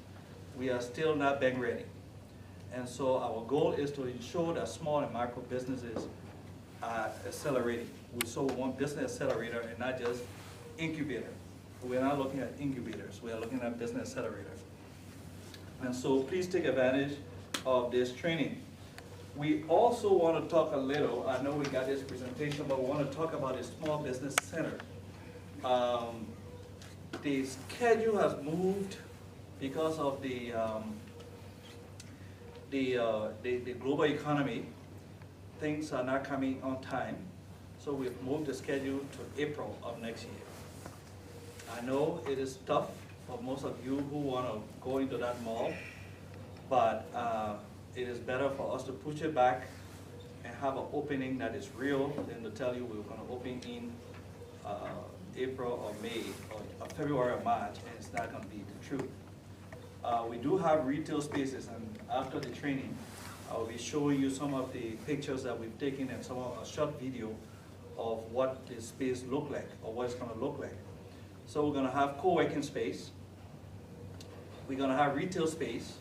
we are still not bank ready. And so our goal is to ensure that small and micro businesses are accelerating. So we want business accelerator and not just incubator. We're not looking at incubators, we are looking at business accelerators. And so please take advantage of this training. We also want to talk a little, I know we got this presentation, but we want to talk about a small business center. The schedule has moved because of the global economy. Things are not coming on time, so we've moved the schedule to April of next year. I know it is tough for most of you who want to go into that mall, but it is better for us to push it back and have an opening that is real than to tell you we're going to open in April or May or February or March, and it's not going to be the truth. We do have retail spaces, and after the training, I will be showing you some of the pictures that we've taken and some of a short video of what the space look like or what it's going to look like. So we're going to have co-working space. We're going to have retail space.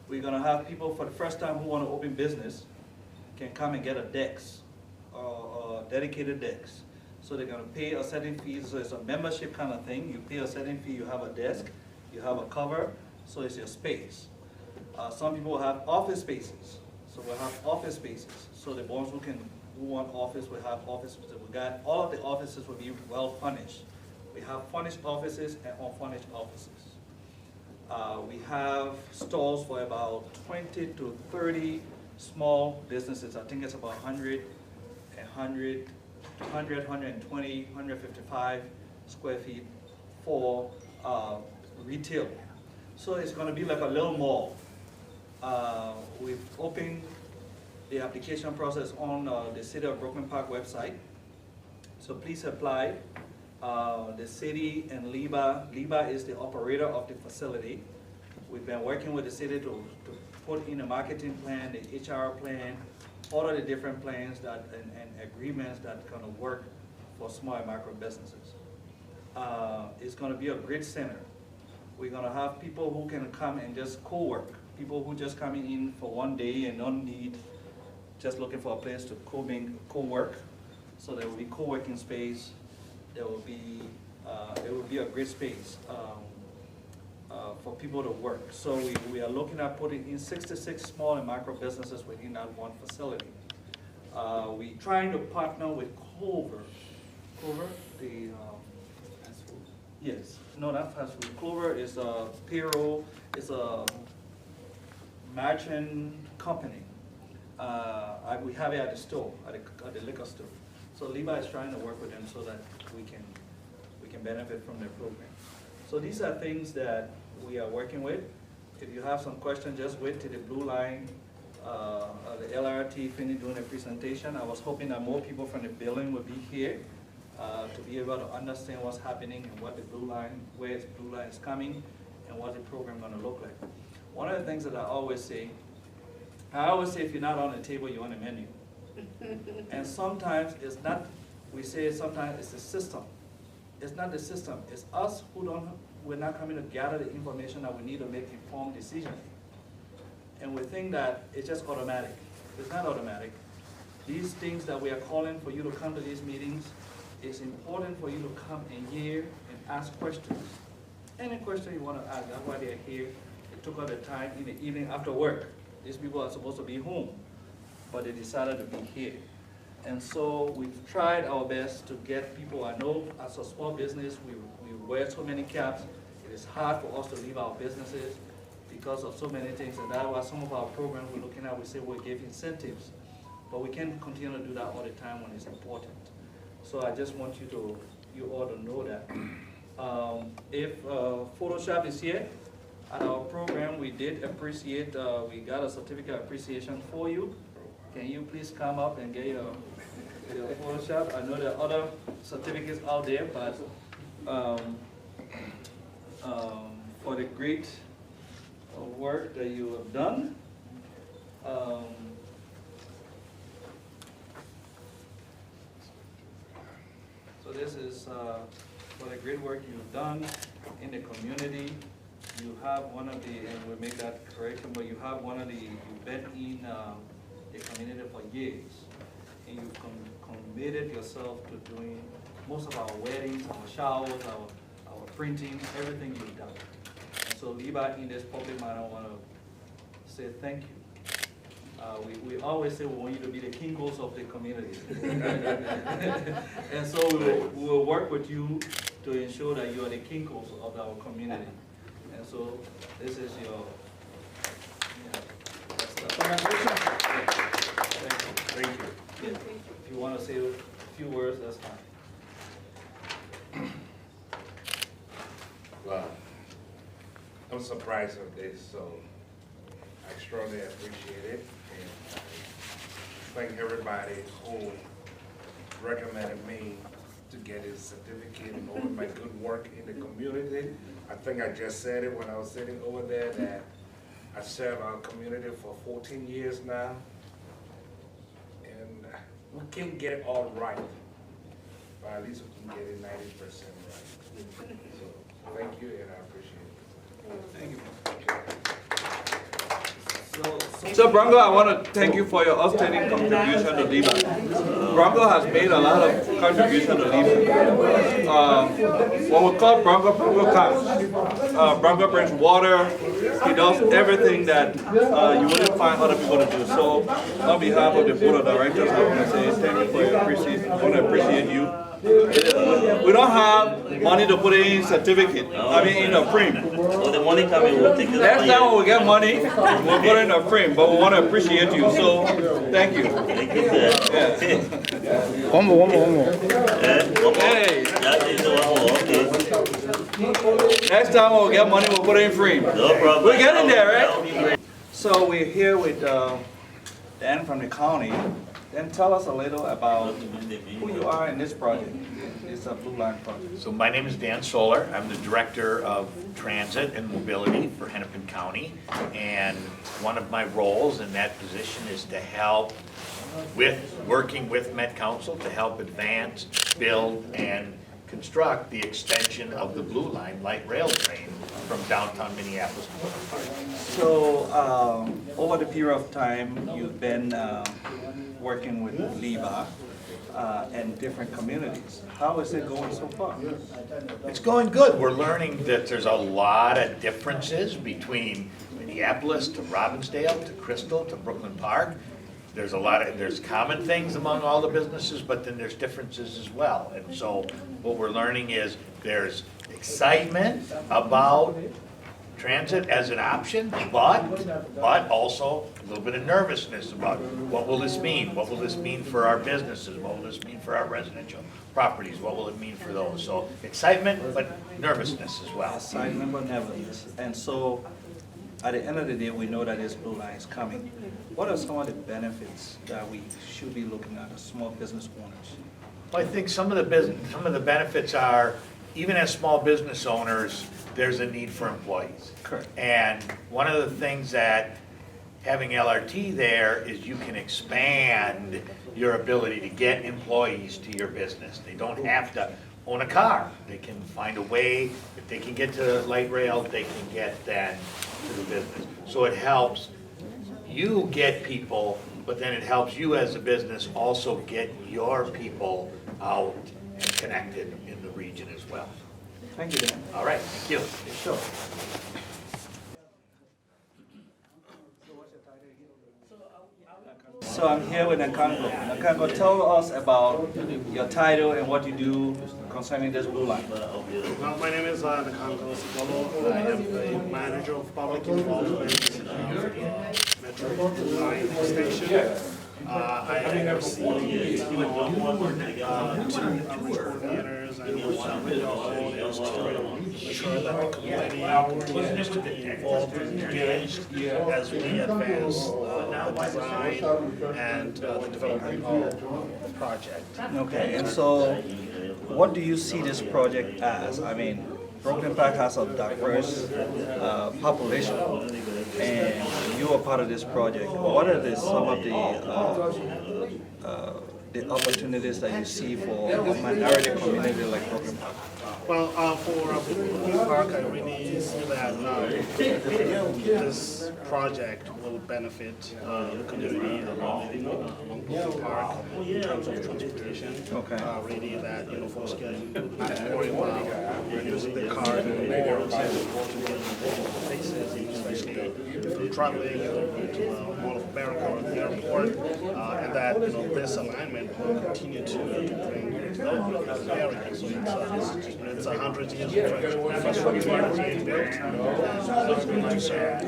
We're going to have people for the first time who want to open business can come and get a desk or dedicated desk. So they're going to pay a certain fee. So it's a membership kind of thing. You pay a certain fee, you have a desk, you have a cover, so it's your space. Some people have office spaces. So we'll have office spaces. So the ones who want office will have office spaces. We got all of the offices will be well furnished. We have furnished offices and unfurnished offices. We have stalls for about 20 to 30 small businesses. I think it's about 100, 120, 155 square feet for retail. So it's going to be like a little mall. We've opened the application process on the City of Brooklyn Park website. So please apply. The city and LIBA is the operator of the facility. We've been working with the city to put in a marketing plan, the HR plan, all of the different plans that and agreements that kind of work for small and micro businesses. It's going to be a great center. We're going to have people who can come and just co-work, people who just coming in for one day and don't need, just looking for a place to co-work. So there will be co-working space. There will be a great space for people to work. So we are looking at putting in 66 small and micro businesses within that one facility. We're trying to partner with Clover. Clover, the fast food? Yes, no, not fast food. Clover is a payroll, it's a merchant company. We have it at the store, at the liquor store. So LIBA is trying to work with them so that we can benefit from their program. So these are things that we are working with. If you have some questions, just wait till the blue line, the LRT finished doing a presentation. I was hoping that more people from the building would be here to be able to understand what's happening and what the blue line, where the blue line is coming, and what the program is going to look like. One of the things that I always say if you're not on the table, you're on the menu. And sometimes it's not, we say sometimes it's the system. It's not the system, it's us we're not coming to gather the information that we need to make informed decisions. And we think that it's just automatic. It's not automatic. These things that we are calling for you to come to these meetings, it's important for you to come and hear and ask questions. Any question you want to ask, that's why they're here. They took out the time in the evening after work. These people are supposed to be home, but they decided to be here. And so we've tried our best to get people. I know as a small business, we wear so many caps. It is hard for us to leave our businesses because of so many things. And that's why some of our programs we're looking at, we say we'll give incentives. But we can't continue to do that all the time when it's important. So I just want you all to know that. If Photoshop is here, at our program, we did appreciate, we got a certificate of appreciation for you. Can you please come up and get your Photoshop? I know there are other certificates out there, but for the great work that you have done, So this is for the great work you've done in the community. You have one of the, and we'll make that correction, but you have one of the, you've been in the community for years. And you've committed yourself to doing most of our weddings, our showers, our printing, everything you've done. And so LIBA, in this public manner, I want to say thank you. We always say we want you to be the Kingos of the community. And so we will work with you to ensure that you are the Kingos of our community. And so this is your,
Congratulations.
Thank you. If you want to say a few words, that's fine.
Well, I'm surprised of this, so I extraordinarily appreciate it. And I thank everybody who recommended me to get his certificate and all my good work in the community. I think I just said it when I was sitting over there that I served our community for 14 years now. And we can't get it all right, but at least we can get it 90% right. So thank you, and I appreciate it.
Thank you. So Branko, I want to thank you for your outstanding contribution to LIBA. Branko has made a lot of contribution to LIBA. What we call Branko counts. Branko brings water. He does everything that you wouldn't find other people to do. So on behalf of the board of directors, I want to say thank you for your appreciation. I want to appreciate you. We don't have money to put in certificate, in a frame.
So the money coming will take it.
Next time when we get money, we'll put it in a frame, but we want to appreciate you, so thank you.
Thank you, sir.
Yeah.
One more.
Hey,
That is one more, okay.
next time when we get money, we'll put it in frame.
No problem.
We're getting there,
That would be
right?
great.
So we're here with Dan from the county. Then tell us a little about who you are in this project. It's a Blue Line project.
So my name is Dan Solar. I'm the Director of Transit and Mobility for Hennepin County. And one of my roles in that position is to help working with Met Council to help advance, build, and construct the extension of the Blue Line light rail train from downtown Minneapolis to Brooklyn Park.
So over the period of time, you've been working with LIBA and different communities. How is it going so far?
It's going good. We're learning that there's a lot of differences between Minneapolis to Robbinsdale to Crystal to Brooklyn Park. There's common things among all the businesses, but then there's differences as well. And so what we're learning is there's excitement about transit as an option, but also a little bit of nervousness about what will this mean? What will this mean for our businesses? What will this mean for our residential properties? What will it mean for those? So excitement, but nervousness as well.
Excitement but nervousness. And so at the end of the day, we know that this Blue Line is coming. What are some of the benefits that we should be looking at as small business owners?
Well, I think some of the benefits are, even as small business owners, there's a need for employees.
Correct.
And one of the things that having LRT there is you can expand your ability to get employees to your business. They don't have to own a car. They can find a way, if they can get to light rail, they can get then to the business. So it helps you get people, but then it helps you as a business also get your people out and connected in the region as well.
Thank you, Dan.
All right, thank you.
Sure. So I'm here with Nkanko. Nkanko, tell us about your title and what you do concerning this Blue Line.
Well, my name is Nkanko Sigolo. I am the manager of public involvement for the Metro Blue Line Station. I oversee two coordinators and one goal is to ensure that the community continues to be involved and engaged as we advance the design and the development of the project.
Okay, and so what do you see this project as? I mean, Brooklyn Park has a diverse population, and you are part of this project. What are some of the opportunities that you see for a minority community like Brooklyn Park?
Well, for Brooklyn Park, I really see that this project will benefit the community along Brooklyn Park in terms of transportation.
Okay.
Really that, folks can not worry about using their car to go to places, especially if they're traveling to Mall of America or the airport, and that, this alignment will continue to bring development to the area. So it's 100 years of infrastructure that's being built, and it's going to serve.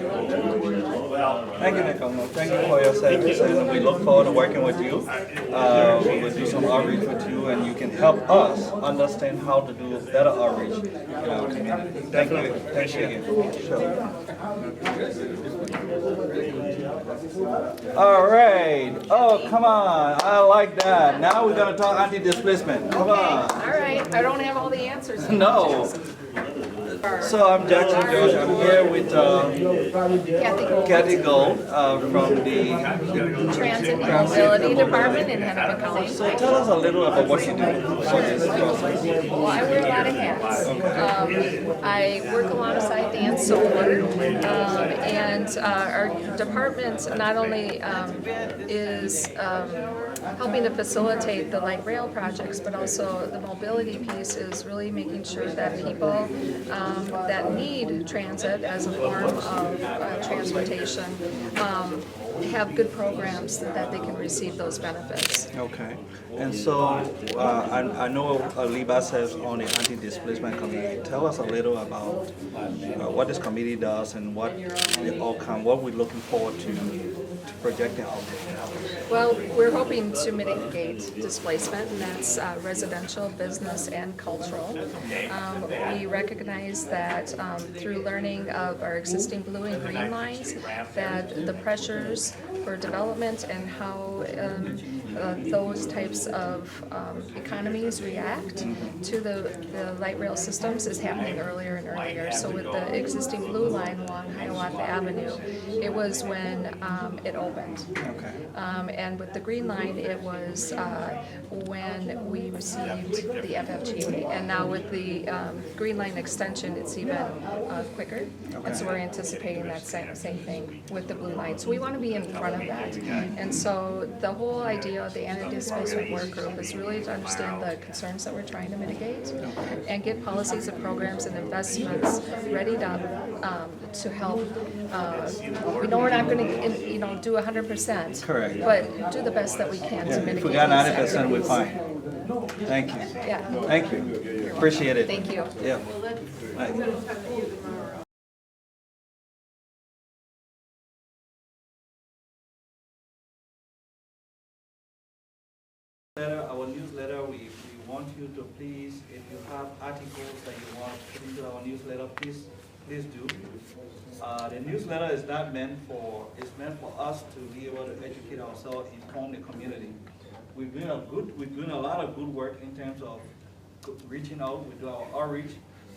Thank you, Nicole. Thank you for your service, and we look forward to working with you. We will do some outreach with you, and you can help us understand how to do better outreach in our community. Thank you. Thank you again. Sure. All right. Oh, come on. I like that. Now we're going to talk anti-displacement. Come on.
All right, I don't have all the answers.
No. So I'm Jackson George. I'm here with Kathy Gold from the
Transit and Mobility Department in Hennepin County.
So tell us a little about what you do for this process.
Well, I wear a lot of hats. I work alongside Dan Solar, and our department not only is helping to facilitate the light rail projects, but also the mobility piece is really making sure that people that need transit as a form of transportation have good programs that they can receive those benefits.
Okay. And so I know LIBA serves on the anti-displacement committee. Tell us a little about what this committee does and what the outcome, what we're looking forward to projecting out there.
Well, we're hoping to mitigate displacement, and that's residential, business, and cultural. We recognize that through learning of our existing blue and green lines, that the pressures for development and how those types of economies react to the light rail systems is happening earlier and earlier. So with the existing blue line along Hiawatha Avenue, it was when it opened.
Okay.
And with the green line, it was when we received the FFGA. And now with the green line extension, it's even quicker. And so we're anticipating that same thing with the blue line. So we want to be in front of that. And so the whole idea of the anti-displacement work group is really to understand the concerns that we're trying to mitigate and get policies and programs and investments readied up to help. We know we're not going to, do 100%.
Correct.
But do the best that we can to mitigate.
If we got 90%, we're fine. Thank you.
Yeah.
Thank you. Appreciate it.
Thank you.
Yeah. Right. Our newsletter, we want you to please, if you have articles that you want to put into our newsletter, please do. The newsletter is not meant for, it's meant for us to be able to educate ourselves, inform the community. We're doing a lot of good work in terms of reaching out. We do our outreach.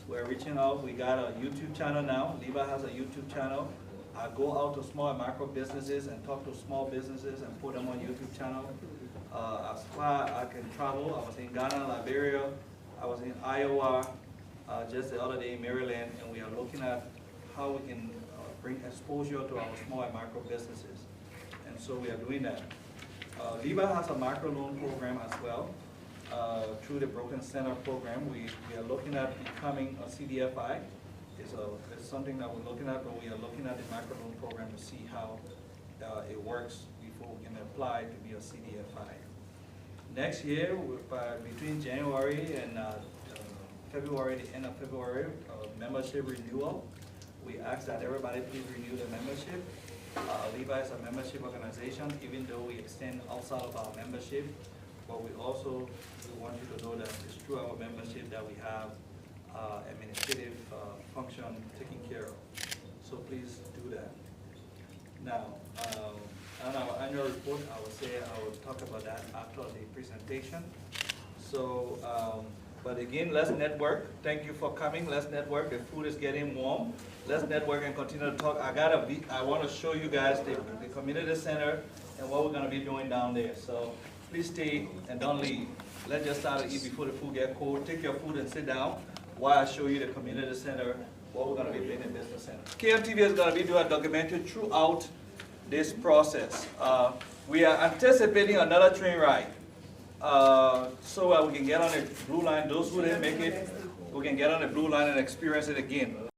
We're reaching out. We got a YouTube channel now. LIBA has a YouTube channel. I go out to small and micro businesses and talk to small businesses and put them on YouTube channel. As far as I can travel, I was in Ghana, Liberia, I was in Iowa just the other day in Maryland, and we are looking at how we can bring exposure to our small and micro businesses. And so we are doing that. LIBA has a microloan program as well. Through the Broken Center program, we are looking at becoming a CDFI. It's something that we're looking at, but we are looking at the microloan program to see how it works before we can apply to be a CDFI. Next year, between January and February, the end of February, membership renewal. We ask that everybody please renew the membership. LIBA is a membership organization, even though we extend outside of our membership, but we want you to know that it's through our membership that we have administrative function taken care of. So please do that. Now, on our annual report, I will talk about that after the presentation. So But again, let's network. Thank you for coming. Let's network. The food is getting warm. Let's network and continue to talk. I want to show you guys the community center and what we're going to be doing down there. So please stay and don't leave. Let's just start to eat before the food gets cold. Take your food and sit down while I show you the community center, what we're going to be doing in the business center. KMTV is going to be doing a documentary throughout this process. We are anticipating another train ride. So we can get on the blue line. Those who didn't make it, we can get on the blue line and experience it again.